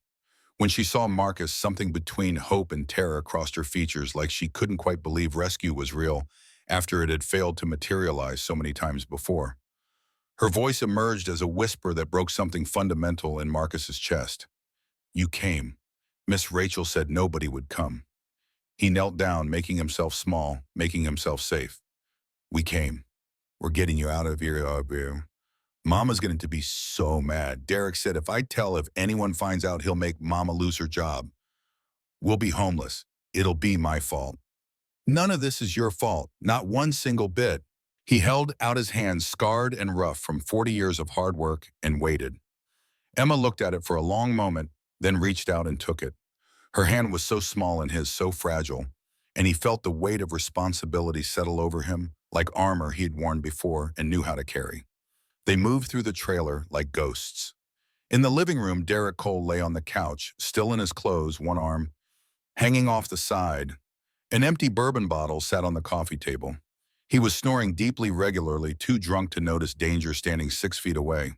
When she saw Marcus, something between hope and terror crossed her features, like she couldn't quite believe rescue was real after it had failed to materialize so many times before. Her voice emerged as a whisper that broke something fundamental in Marcus's chest. "You came. Miss Rachel said nobody would come." He knelt down, making himself small, making himself safe. "We came. We're getting you out of here. Mama's going to be so mad. Derek said if anyone finds out, he'll make Mama lose her job. We'll be homeless. It'll be my fault." "None of this is your fault, not one single bit." He held out his hands, scarred and rough from 40 years of hard work, and waited. Emma looked at it for a long moment, then reached out and took it. Her hand was so small and his so fragile, and he felt the weight of responsibility settle over him like armor he'd worn before and knew how to carry. They moved through the trailer like ghosts. In the living room, Derek Cole lay on the couch, still in his clothes, one arm hanging off the side. An empty bourbon bottle sat on the coffee table. He was snoring deeply, regularly, too drunk to notice danger standing 6 feet away.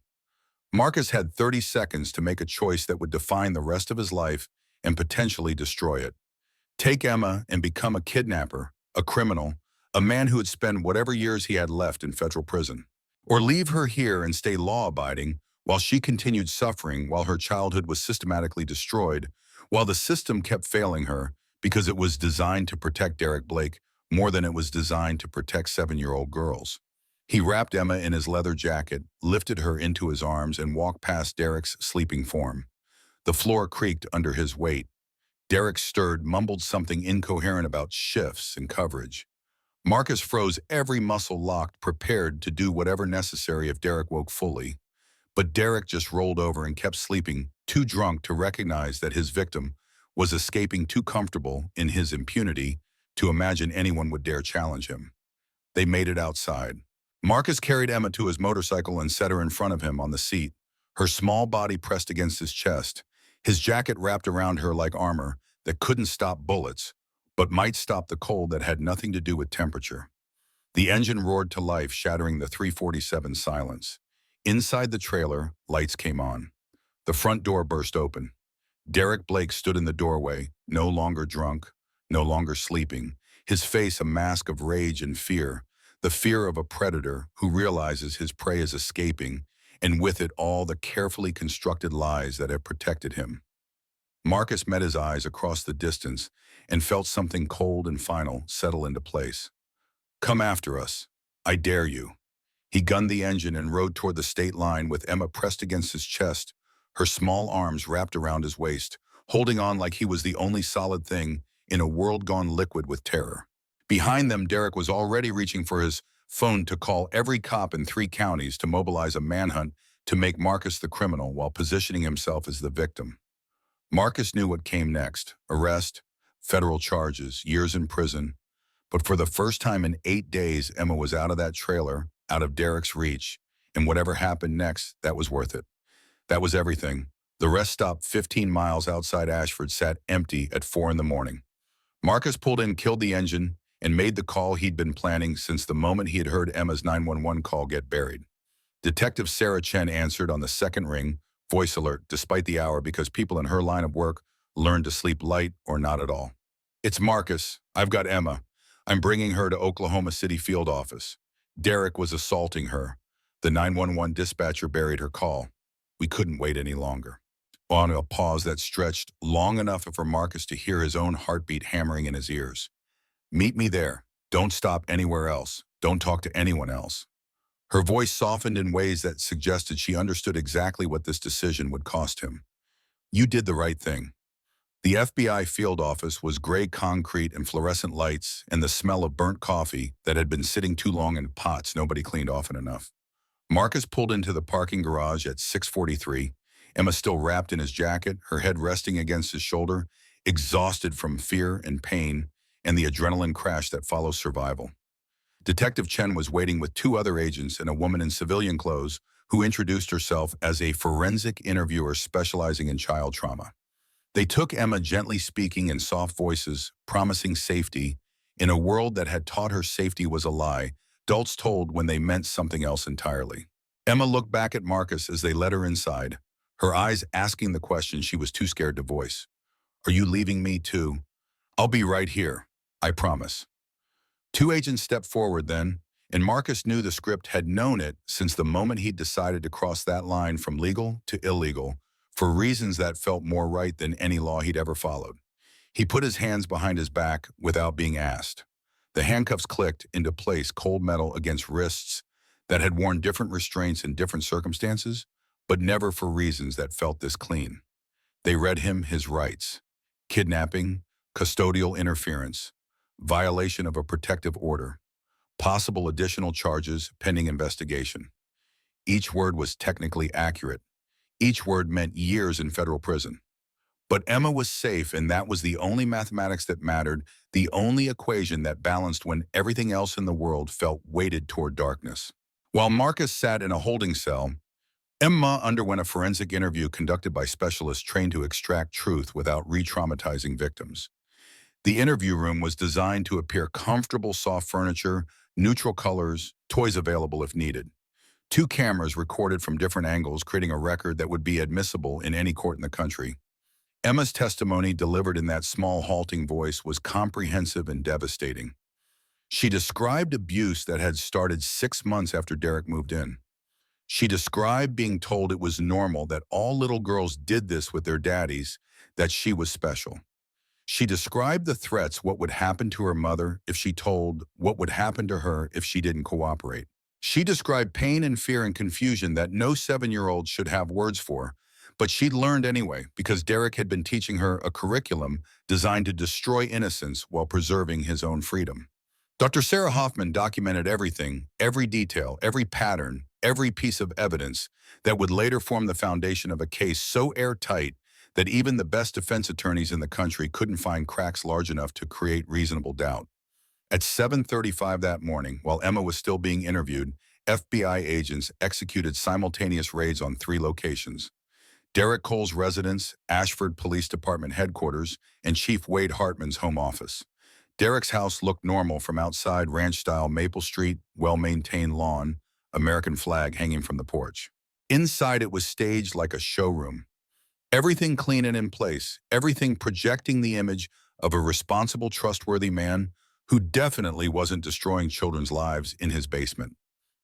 Marcus had 30 seconds to make a choice that would define the rest of his life and potentially destroy it. Take Emma and become a kidnapper, a criminal, a man who would spend whatever years he had left in federal prison. Or leave her here and stay law-abiding while she continued suffering, while her childhood was systematically destroyed, while the system kept failing her because it was designed to protect Derek Blake more than it was designed to protect 7-year-old girls. He wrapped Emma in his leather jacket, lifted her into his arms, and walked past Derek's sleeping form. The floor creaked under his weight. Derek stirred, mumbled something incoherent about shifts and coverage. Marcus froze, every muscle locked, prepared to do whatever necessary if Derek woke fully. But Derek just rolled over and kept sleeping, too drunk to recognize that his victim was escaping, too comfortable in his impunity to imagine anyone would dare challenge him. They made it outside. Marcus carried Emma to his motorcycle and set her in front of him on the seat, her small body pressed against his chest, his jacket wrapped around her like armor that couldn't stop bullets, but might stop the cold that had nothing to do with temperature. The engine roared to life, shattering the 347 silence. Inside the trailer, lights came on. The front door burst open. Derek Blake stood in the doorway, no longer drunk, no longer sleeping, his face a mask of rage and fear, the fear of a predator who realizes his prey is escaping, and with it all the carefully constructed lies that have protected him. Marcus met his eyes across the distance and felt something cold and final settle into place. "Come after us. I dare you." He gunned the engine and rode toward the state line with Emma pressed against his chest, her small arms wrapped around his waist, holding on like he was the only solid thing in a world gone liquid with terror. Behind them, Derek was already reaching for his phone to call every cop in 3 counties to mobilize a manhunt to make Marcus the criminal while positioning himself as the victim. Marcus knew what came next: arrest, federal charges, years in prison. But for the first time in 8 days, Emma was out of that trailer, out of Derek's reach, and whatever happened next, that was worth it. That was everything. The rest stop 15 miles outside Ashford sat empty at 4 in the morning. Marcus pulled in, killed the engine, and made the call he'd been planning since the moment he had heard Emma's 911 call get buried. Detective Sarah Chen answered on the second ring, voice alert, despite the hour, because people in her line of work learned to sleep light or not at all. "It's Marcus. I've got Emma. I'm bringing her to Oklahoma City field office. Derek was assaulting her." The 911 dispatcher buried her call. We couldn't wait any longer. On a pause that stretched long enough for Marcus to hear his own heartbeat hammering in his ears. "Meet me there. Don't stop anywhere else. Don't talk to anyone else." Her voice softened in ways that suggested she understood exactly what this decision would cost him. "You did the right thing." The FBI field office was gray concrete and fluorescent lights and the smell of burnt coffee that had been sitting too long in pots nobody cleaned often enough. Marcus pulled into the parking garage at 6:43, Emma still wrapped in his jacket, her head resting against his shoulder, exhausted from fear and pain and the adrenaline crash that follows survival. Detective Chen was waiting with 2 other agents and a woman in civilian clothes who introduced herself as a forensic interviewer specializing in child trauma. They took Emma, gently speaking in soft voices, promising safety, in a world that had taught her safety was a lie, adults told when they meant something else entirely. Emma looked back at Marcus as they led her inside, her eyes asking the question she was too scared to voice. "Are you leaving me too?" "I'll be right here. I promise." Two agents stepped forward then, and Marcus knew the script had known it since the moment he'd decided to cross that line from legal to illegal for reasons that felt more right than any law he'd ever followed. He put his hands behind his back without being asked. The handcuffs clicked into place, cold metal against wrists that had worn different restraints in different circumstances, but never for reasons that felt this clean. They read him his rights: kidnapping, custodial interference, violation of a protective order, possible additional charges pending investigation. Each word was technically accurate. Each word meant years in federal prison. But Emma was safe, and that was the only mathematics that mattered, the only equation that balanced when everything else in the world felt weighted toward darkness. While Marcus sat in a holding cell, Emma underwent a forensic interview conducted by specialists trained to extract truth without re-traumatizing victims. The interview room was designed to appear comfortable, soft furniture, neutral colors, toys available if needed. Two cameras recorded from different angles, creating a record that would be admissible in any court in the country. Emma's testimony, delivered in that small, halting voice, was comprehensive and devastating. She described abuse that had started 6 months after Derek moved in. She described being told it was normal, that all little girls did this with their daddies, that she was special. She described the threats, what would happen to her mother if she told, what would happen to her if she didn't cooperate. She described pain and fear and confusion that no 7-year-old should have words for, but she'd learned anyway because Derek had been teaching her a curriculum designed to destroy innocence while preserving his own freedom. Dr. Sarah Hoffman documented everything, every detail, every pattern, every piece of evidence that would later form the foundation of a case so airtight that even the best defense attorneys in the country couldn't find cracks large enough to create reasonable doubt. At 7:35 that morning, while Emma was still being interviewed, FBI agents executed simultaneous raids on 3 locations: Derek Cole's residence, Ashford Police Department headquarters, and Chief Wade Hartman's home office. Derek's house looked normal from outside: ranch-style Maple Street, well-maintained lawn, American flag hanging from the porch. Inside, it was staged like a showroom. Everything clean and in place, everything projecting the image of a responsible, trustworthy man who definitely wasn't destroying children's lives in his basement.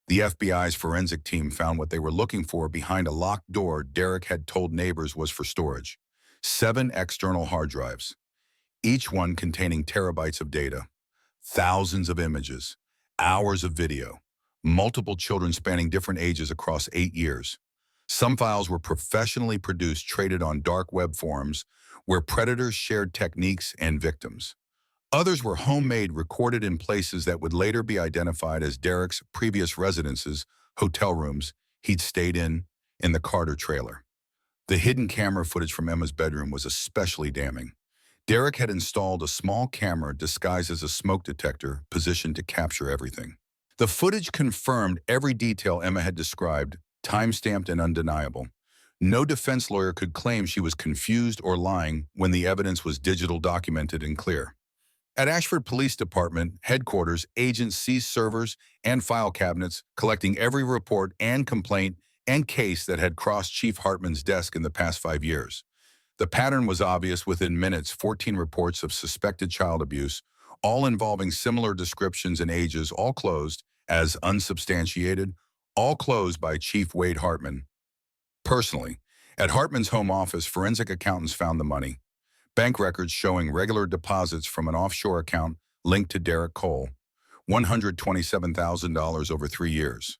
The FBI's forensic team found what they were looking for behind a locked door Derek had told neighbors was for storage: 7 external hard drives, each one containing terabytes of data, thousands of images, hours of video, multiple children spanning different ages across 8 years. Some files were professionally produced, traded on dark web forums where predators shared techniques and victims. Others were homemade, recorded in places that would later be identified as Derek's previous residences, hotel rooms he'd stayed in the Carter trailer. The hidden camera footage from Emma's bedroom was especially damning. Derek had installed a small camera disguised as a smoke detector, positioned to capture everything. The footage confirmed every detail Emma had described, time-stamped and undeniable. No defense lawyer could claim she was confused or lying when the evidence was digital, documented, and clear. At Ashford Police Department headquarters, agents seized servers and file cabinets, collecting every report and complaint and case that had crossed Chief Hartman's desk in the past 5 years. The pattern was obvious. Within minutes, 14 reports of suspected child abuse, all involving similar descriptions and ages, all closed as unsubstantiated, all closed by Chief Wade Hartman personally. At Hartman's home office, forensic accountants found the money: bank records showing regular deposits from an offshore account linked to Derek Cole, $127,000 over 3 years.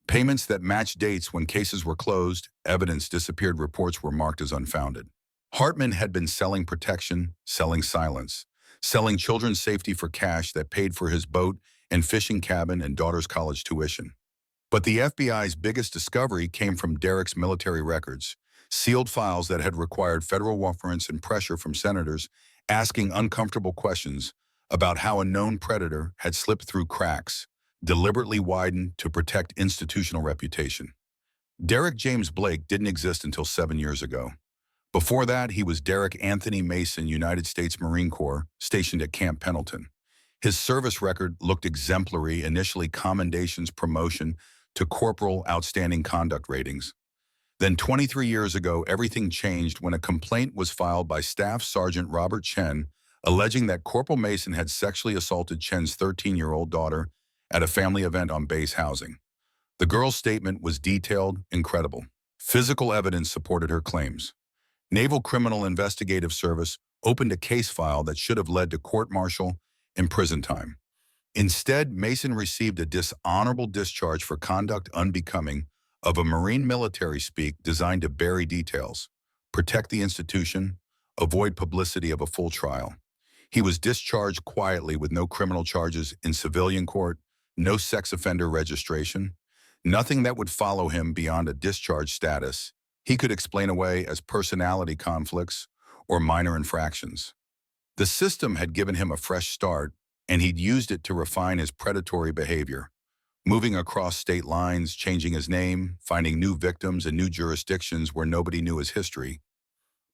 Payments that matched dates when cases were closed, evidence disappeared, reports were marked as unfounded. Hartman had been selling protection, selling silence, selling children's safety for cash that paid for his boat and fishing cabin and daughter's college tuition. But the FBI's biggest discovery came from Derek's military records, sealed files that had required federal warrants and pressure from senators asking uncomfortable questions about how a known predator had slipped through cracks, deliberately widened to protect institutional reputation. Derek James Blake didn't exist until 7 years ago. Before that, he was Derek Anthony Mason, United States Marine Corps, stationed at Camp Pendleton. His service record looked exemplary: initially commendations, promotion to corporal, outstanding conduct ratings. Then 23 years ago, everything changed when a complaint was filed by Staff Sergeant Robert Chen, alleging that Corporal Mason had sexually assaulted Chen's 13-year-old daughter at a family event on base housing. The girl's statement was detailed and credible. Physical evidence supported her claims. Naval Criminal Investigative Service opened a case file that should have led to court-martial and prison time. Instead, Mason received a dishonorable discharge for conduct unbecoming of a Marine military speak designed to bury details, protect the institution, avoid publicity of a full trial. He was discharged quietly with no criminal charges in civilian court, no sex offender registration, nothing that would follow him beyond a discharge status he could explain away as personality conflicts or minor infractions. The system had given him a fresh start, and he'd used it to refine his predatory behavior, moving across state lines, changing his name, finding new victims in new jurisdictions where nobody knew his history.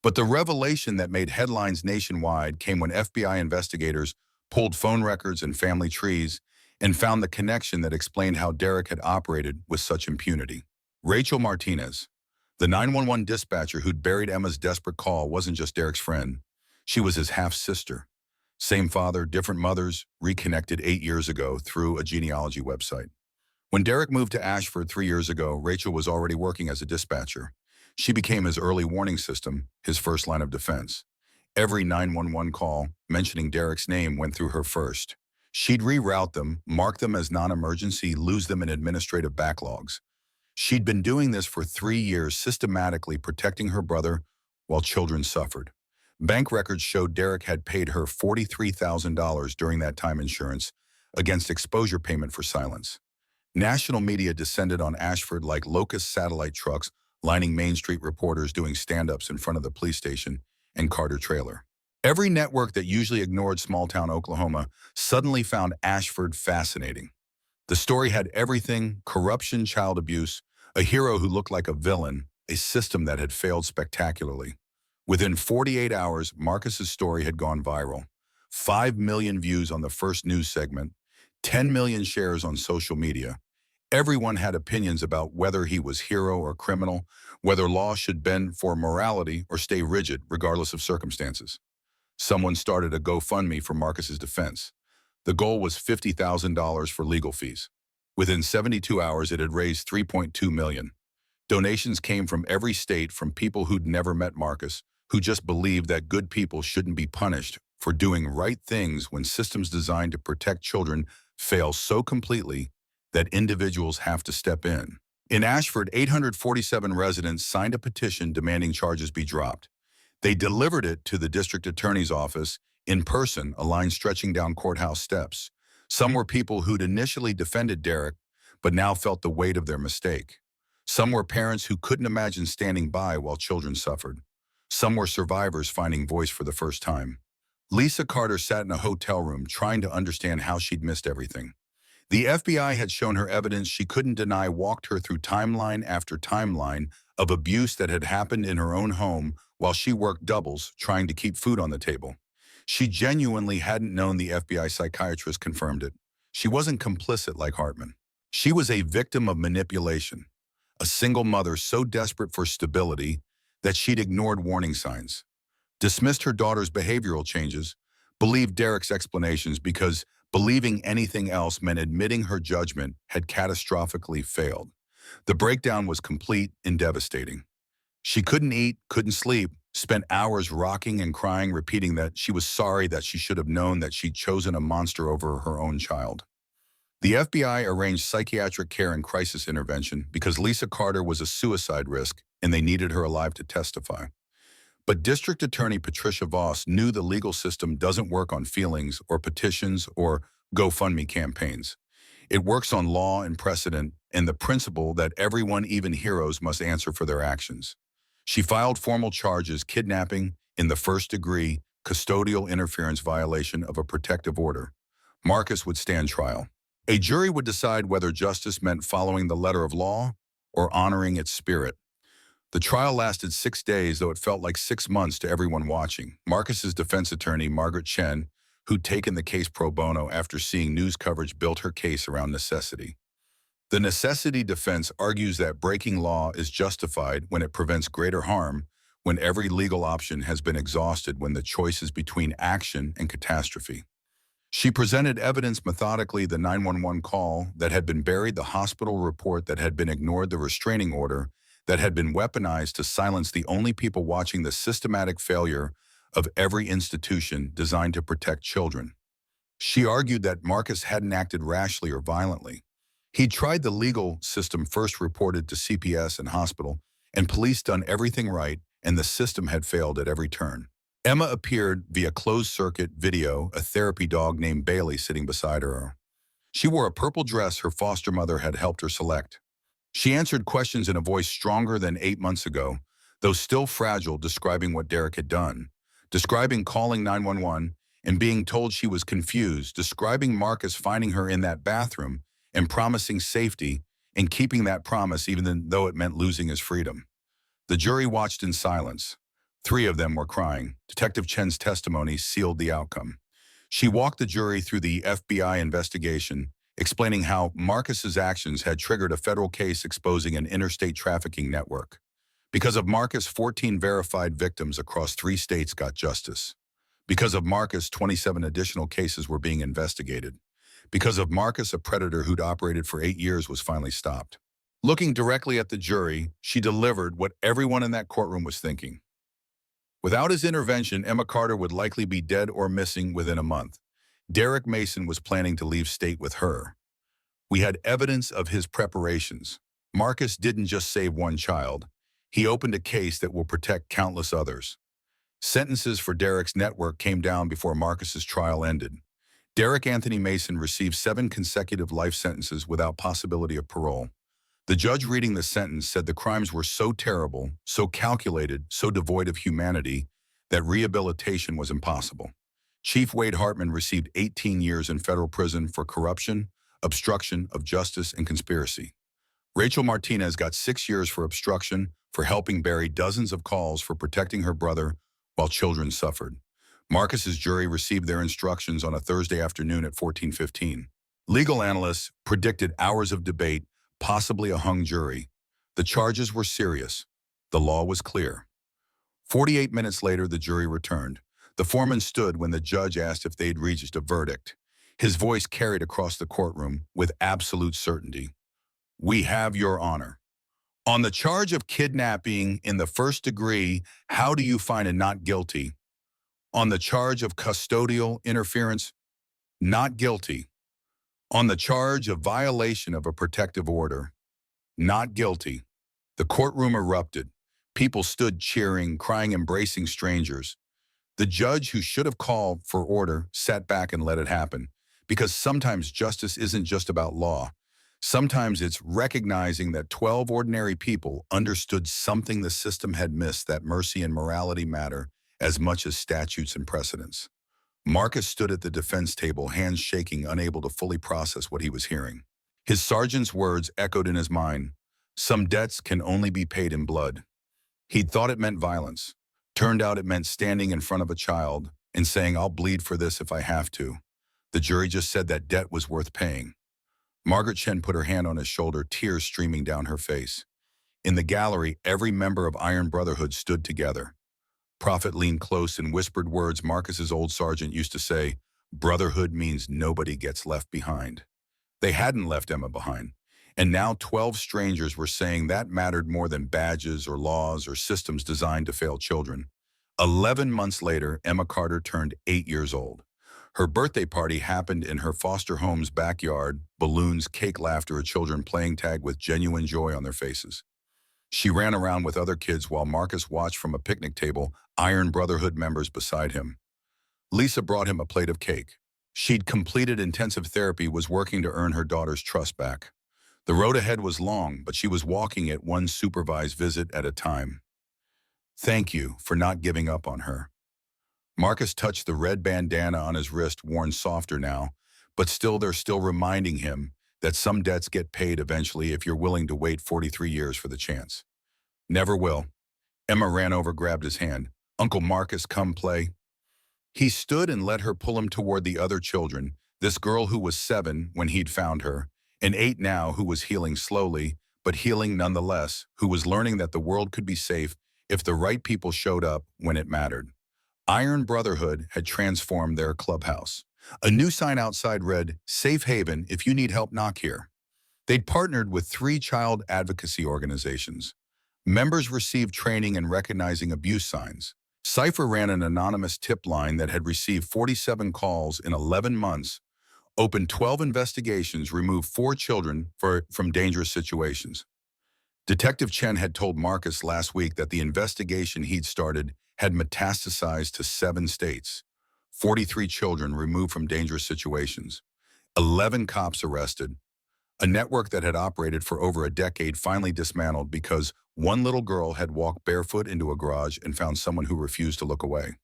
But the revelation that made headlines nationwide came when FBI investigators pulled phone records and family trees and found the connection that explained how Derek had operated with such impunity. Rachel Martinez, the 911 dispatcher who'd buried Emma's desperate call, wasn't just Derek's friend. She was his half-sister. Same father, different mothers, reconnected 8 years ago through a genealogy website. When Derek moved to Ashford 3 years ago, Rachel was already working as a dispatcher. She became his early warning system, his first line of defense. Every 911 call mentioning Derek's name went through her first. She'd reroute them, mark them as non-emergency, lose them in administrative backlogs. She'd been doing this for 3 years, systematically protecting her brother while children suffered. Bank records showed Derek had paid her $43,000 during that time insurance against exposure payment for silence. National media descended on Ashford like locust satellite trucks, lining Main Street reporters doing stand-ups in front of the police station and Carter trailer. Every network that usually ignored small-town Oklahoma suddenly found Ashford fascinating. The story had everything: corruption, child abuse, a hero who looked like a villain, a system that had failed spectacularly. Within 48 hours, Marcus's story had gone viral. 5 million views on the first news segment, 10 million shares on social media. Everyone had opinions about whether he was hero or criminal, whether law should bend for morality or stay rigid regardless of circumstances. Someone started a GoFundMe for Marcus's defense. The goal was $50,000 for legal fees. Within 72 hours, it had raised $3.2 million. Donations came from every state, from people who'd never met Marcus, who just believed that good people shouldn't be punished for doing right things when systems designed to protect children fail so completely that individuals have to step in. In Ashford, 847 residents signed a petition demanding charges be dropped. They delivered it to the district attorney's office in person, a line stretching down courthouse steps. Some were people who'd initially defended Derek, but now felt the weight of their mistake. Some were parents who couldn't imagine standing by while children suffered. Some were survivors finding voice for the first time. Lisa Carter sat in a hotel room trying to understand how she'd missed everything. The FBI had shown her evidence she couldn't deny, walked her through timeline after timeline of abuse that had happened in her own home while she worked doubles trying to keep food on the table. She genuinely hadn't known. The FBI psychiatrist confirmed it. She wasn't complicit like Hartman. She was a victim of manipulation, a single mother so desperate for stability that she'd ignored warning signs, dismissed her daughter's behavioral changes, believed Derek's explanations because believing anything else meant admitting her judgment had catastrophically failed. The breakdown was complete and devastating. She couldn't eat, couldn't sleep, spent hours rocking and crying, repeating that she was sorry, that she should have known, that she'd chosen a monster over her own child. The FBI arranged psychiatric care and crisis intervention because Lisa Carter was a suicide risk and they needed her alive to testify. But District Attorney Patricia Voss knew the legal system doesn't work on feelings or petitions or GoFundMe campaigns. It works on law and precedent and the principle that everyone, even heroes, must answer for their actions. She filed formal charges: kidnapping in the first degree, custodial interference, violation of a protective order. Marcus would stand trial. A jury would decide whether justice meant following the letter of law or honoring its spirit. The trial lasted 6 days, though it felt like 6 months to everyone watching. Marcus's defense attorney, Margaret Chen, who'd taken the case pro bono after seeing news coverage, built her case around necessity. The necessity defense argues that breaking law is justified when it prevents greater harm, when every legal option has been exhausted, when the choice is between action and catastrophe. She presented evidence methodically: the 911 call that had been buried, the hospital report that had been ignored, the restraining order that had been weaponized to silence the only people watching, the systematic failure of every institution designed to protect children. She argued that Marcus hadn't acted rashly or violently. He'd tried the legal system, first reported to CPS and hospital, and police done everything right, and the system had failed at every turn. Emma appeared via closed-circuit video, a therapy dog named Bailey sitting beside her. She wore a purple dress her foster mother had helped her select. She answered questions in a voice stronger than 8 months ago, though still fragile, describing what Derek had done, describing calling 911 and being told she was confused, describing Marcus finding her in that bathroom and promising safety and keeping that promise even though it meant losing his freedom. The jury watched in silence. 3 of them were crying. Detective Chen's testimony sealed the outcome. She walked the jury through the FBI investigation, explaining how Marcus's actions had triggered a federal case exposing an interstate trafficking network. Because of Marcus, 14 verified victims across 3 states got justice. Because of Marcus, 27 additional cases were being investigated. Because of Marcus, a predator who'd operated for 8 years was finally stopped. Looking directly at the jury, she delivered what everyone in that courtroom was thinking. Without his intervention, Emma Carter would likely be dead or missing within a month. Derek Mason was planning to leave state with her. We had evidence of his preparations. Marcus didn't just save one child. He opened a case that will protect countless others. Sentences for Derek's network came down before Marcus's trial ended. Derek Anthony Mason received 7 consecutive life sentences without possibility of parole. The judge reading the sentence said the crimes were so terrible, so calculated, so devoid of humanity, that rehabilitation was impossible. Chief Wade Hartman received 18 years in federal prison for corruption, obstruction of justice, and conspiracy. Rachel Martinez got 6 years for obstruction, for helping bury dozens of calls, for protecting her brother while children suffered. Marcus's jury received their instructions on a Thursday afternoon at 14:15. Legal analysts predicted hours of debate, possibly a hung jury. The charges were serious. The law was clear. 48 minutes later, the jury returned. The foreman stood when the judge asked if they'd reached a verdict. His voice carried across the courtroom with absolute certainty. "We have, Your Honor. On the charge of kidnapping in the first degree, how do you find a not guilty? On the charge of custodial interference, not guilty. On the charge of violation of a protective order, not guilty." The courtroom erupted. People stood cheering, crying, embracing strangers. The judge, who should have called for order, sat back and let it happen. Because sometimes justice isn't just about law. Sometimes it's recognizing that 12 ordinary people understood something the system had missed, that mercy and morality matter as much as statutes and precedents. Marcus stood at the defense table, hands shaking, unable to fully process what he was hearing. His sergeant's words echoed in his mind. Some debts can only be paid in blood. He'd thought it meant violence. Turned out it meant standing in front of a child and saying, "I'll bleed for this if I have to." The jury just said that debt was worth paying. Margaret Chen put her hand on his shoulder, tears streaming down her face. In the gallery, every member of Iron Brotherhood stood together. Prophet leaned close and whispered words Marcus's old sergeant used to say: "Brotherhood means nobody gets left behind." They hadn't left Emma behind. And now 12 strangers were saying that mattered more than badges or laws or systems designed to fail children. 11 months later, Emma Carter turned 8 years old. Her birthday party happened in her foster home's backyard, balloons, cake, laughter, children playing tag with genuine joy on their faces. She ran around with other kids while Marcus watched from a picnic table, Iron Brotherhood members beside him. Lisa brought him a plate of cake. She'd completed intensive therapy, was working to earn her daughter's trust back. The road ahead was long, but she was walking it one supervised visit at a time. "Thank you for not giving up on her." Marcus touched the red bandana on his wrist, worn softer now, but they're still reminding him that some debts get paid eventually if you're willing to wait 43 years for the chance. "Never will." Emma ran over, grabbed his hand. "Uncle Marcus, come play." He stood and let her pull him toward the other children, this girl who was 7 when he'd found her, An 8 now who was healing slowly, but healing nonetheless, who was learning that the world could be safe if the right people showed up when it mattered. Iron Brotherhood had transformed their clubhouse. A new sign outside read, "Safe Haven, if you need help, knock here." They'd partnered with 3 child advocacy organizations. Members received training in recognizing abuse signs. Cypher ran an anonymous tip line that had received 47 calls in 11 months, opened 12 investigations, removed 4 children from dangerous situations. Detective Chen had told Marcus last week that the investigation he'd started had metastasized to 7 states, 43 children removed from dangerous situations, 11 cops arrested. A network that had operated for over a decade finally dismantled because one little girl had walked barefoot into a garage and found someone who refused to look away.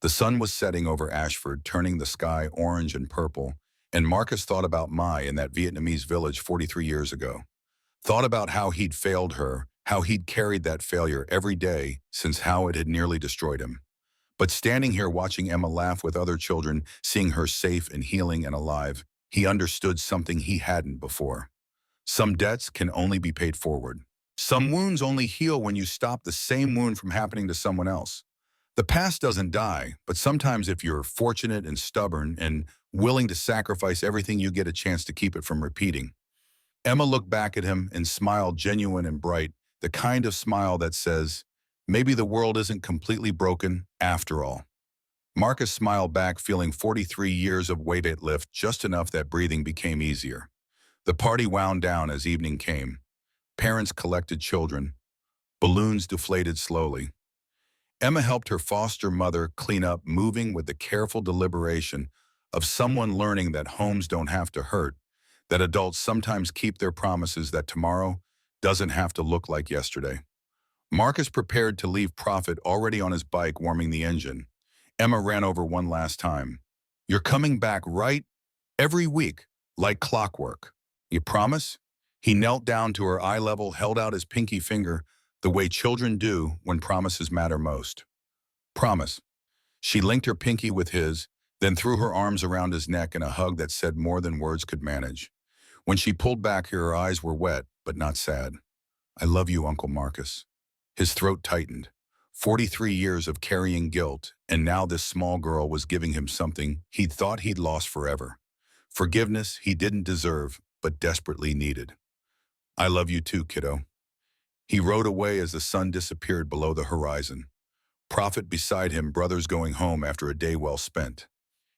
The sun was setting over Ashford, turning the sky orange and purple, and Marcus thought about Mai in that Vietnamese village 43 years ago. Thought about how he'd failed her, how he'd carried that failure every day since how it had nearly destroyed him. But standing here watching Emma laugh with other children, seeing her safe and healing and alive, he understood something he hadn't before. Some debts can only be paid forward. Some wounds only heal when you stop the same wound from happening to someone else. The past doesn't die, but sometimes if you're fortunate and stubborn and willing to sacrifice everything, you get a chance to keep it from repeating. Emma looked back at him and smiled, genuine and bright, the kind of smile that says, maybe the world isn't completely broken after all. Marcus smiled back, feeling 43 years of weight lift, just enough that breathing became easier. The party wound down as evening came. Parents collected children. Balloons deflated slowly. Emma helped her foster mother clean up, moving with the careful deliberation of someone learning that homes don't have to hurt, that adults sometimes keep their promises, that tomorrow doesn't have to look like yesterday. Marcus prepared to leave, Prophet already on his bike warming the engine. Emma ran over one last time. "You're coming back, right? Every week, like clockwork. You promise?" He knelt down to her eye level, held out his pinky finger, the way children do when promises matter most. "Promise." She linked her pinky with his, then threw her arms around his neck in a hug that said more than words could manage. When she pulled back, her eyes were wet, but not sad. "I love you, Uncle Marcus." His throat tightened. 43 years of carrying guilt, and now this small girl was giving him something he'd thought he'd lost forever. Forgiveness he didn't deserve, but desperately needed. "I love you too, kiddo." He rode away as the sun disappeared below the horizon. Prophet beside him, brothers going home after a day well spent.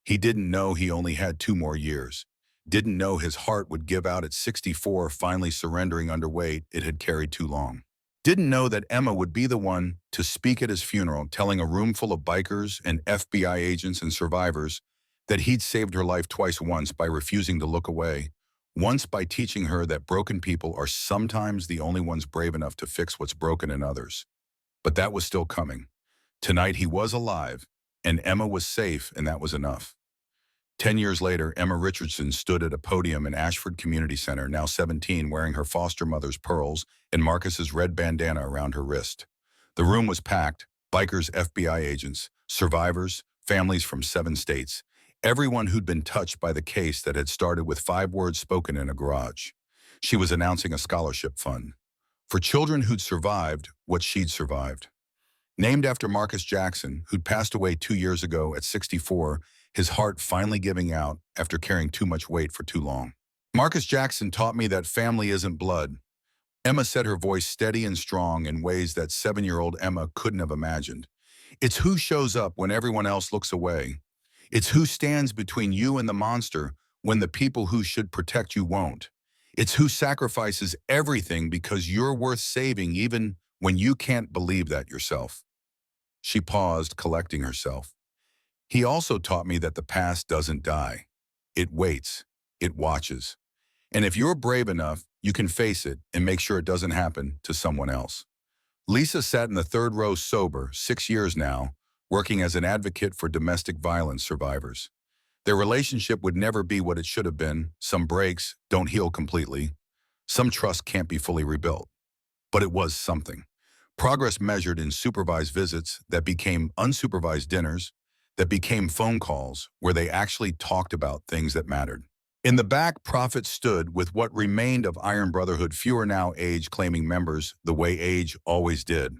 He didn't know he only had 2 more years. Didn't know his heart would give out at 64, finally surrendering under weight it had carried too long. Didn't know that Emma would be the one to speak at his funeral, telling a room full of bikers and FBI agents and survivors that he'd saved her life twice, once by refusing to look away, once by teaching her that broken people are sometimes the only ones brave enough to fix what's broken in others. But that was still coming. Tonight he was alive, and Emma was safe, and that was enough. 10 years later, Emma Richardson stood at a podium in Ashford Community Center, now 17, wearing her foster mother's pearls and Marcus's red bandana around her wrist. The room was packed: bikers, FBI agents, survivors, families from 7 states, everyone who'd been touched by the case that had started with 5 words spoken in a garage. She was announcing a scholarship fund for children who'd survived what she'd survived. Named after Marcus Jackson, who'd passed away 2 years ago at 64, his heart finally giving out after carrying too much weight for too long. "Marcus Jackson taught me that family isn't blood." Emma said, her voice steady and strong in ways that 7-year-old Emma couldn't have imagined. "It's who shows up when everyone else looks away. It's who stands between you and the monster when the people who should protect you won't. It's who sacrifices everything because you're worth saving even when you can't believe that yourself." She paused, collecting herself. "He also taught me that the past doesn't die. It waits. It watches. And if you're brave enough, you can face it and make sure it doesn't happen to someone else." Lisa sat in the 3rd row, sober, 6 years now, working as an advocate for domestic violence survivors. Their relationship would never be what it should have been. Some breaks don't heal completely. Some trust can't be fully rebuilt. But it was something. Progress measured in supervised visits that became unsupervised dinners, that became phone calls where they actually talked about things that mattered. In the back, Prophet stood with what remained of Iron Brotherhood, fewer now age-claiming members, the way age always did.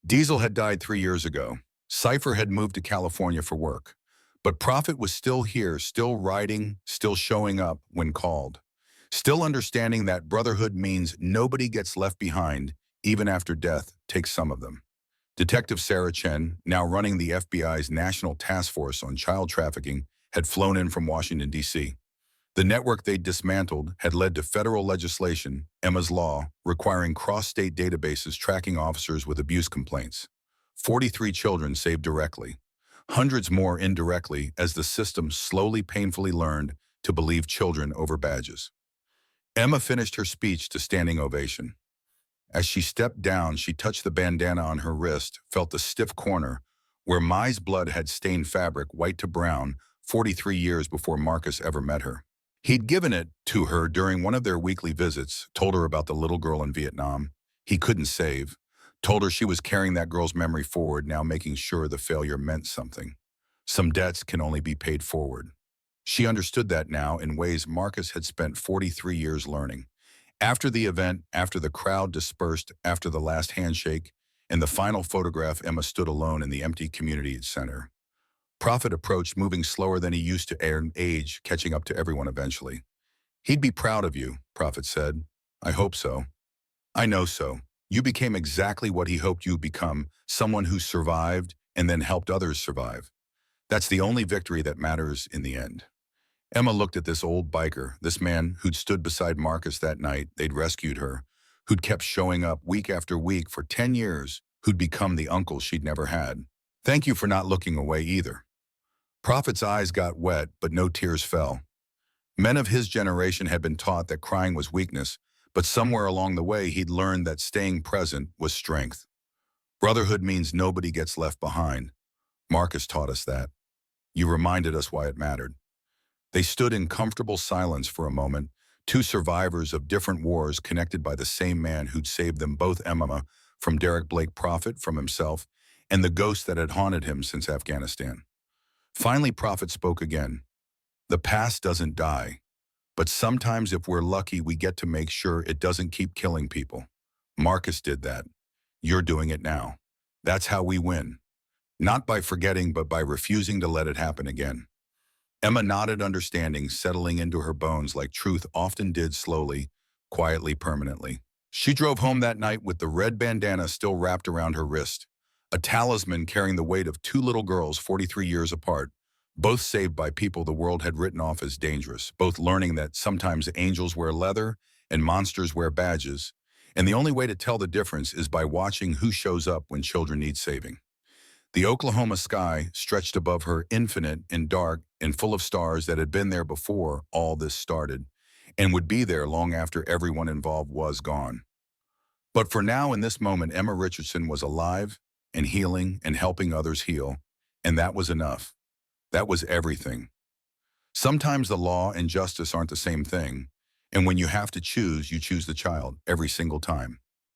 Diesel had died 3 years ago. Cypher had moved to California for work. But Prophet was still here, still riding, still showing up when called. Still understanding that brotherhood means nobody gets left behind, even after death takes some of them. Detective Sarah Chen, now running the FBI's National Task Force on Child Trafficking, had flown in from Washington, D.C. The network they dismantled had led to federal legislation, Emma's Law, requiring cross-state databases tracking officers with abuse complaints. 43 children saved directly, hundreds more indirectly as the system slowly, painfully learned to believe children over badges. Emma finished her speech to standing ovation. As she stepped down, she touched the bandana on her wrist, felt the stiff corner, where Mai's blood had stained fabric white to brown 43 years before Marcus ever met her. He'd given it to her during one of their weekly visits, told her about the little girl in Vietnam he couldn't save, told her she was carrying that girl's memory forward, now making sure the failure meant something. Some debts can only be paid forward. She understood that now in ways Marcus had spent 43 years learning. After the event, after the crowd dispersed, after the last handshake, and the final photograph, Emma stood alone in the empty community center. Prophet approached, moving slower than he used to, age catching up to everyone eventually. "He'd be proud of you," Prophet said. "I hope so. I know so. You became exactly what he hoped you'd become, someone who survived and then helped others survive. That's the only victory that matters in the end." Emma looked at this old biker, this man who'd stood beside Marcus that night they'd rescued her, who'd kept showing up week after week for 10 years, who'd become the uncle she'd never had. "Thank you for not looking away either." Prophet's eyes got wet, but no tears fell. Men of his generation had been taught that crying was weakness, but somewhere along the way he'd learned that staying present was strength. Brotherhood means nobody gets left behind. Marcus taught us that. You reminded us why it mattered. They stood in comfortable silence for a moment, two survivors of different wars connected by the same man who'd saved them both, Emma from Derek Blake, Prophet from himself, and the ghost that had haunted him since Afghanistan. Finally, Prophet spoke again. "The past doesn't die, but sometimes if we're lucky, we get to make sure it doesn't keep killing people. Marcus did that. You're doing it now. That's how we win. Not by forgetting, but by refusing to let it happen again." Emma nodded, understanding, settling into her bones like truth often did, slowly, quietly, permanently. She drove home that night with the red bandana still wrapped around her wrist, a talisman carrying the weight of two little girls 43 years apart, both saved by people the world had written off as dangerous, both learning that sometimes angels wear leather and monsters wear badges, and the only way to tell the difference is by watching who shows up when children need saving. The Oklahoma sky stretched above her, infinite and dark and full of stars that had been there before all this started, and would be there long after everyone involved was gone. But for now, in this moment, Emma Richardson was alive and healing and helping others heal, and that was enough. That was everything. Sometimes the law and justice aren't the same thing, and when you have to choose, you choose the child every single time.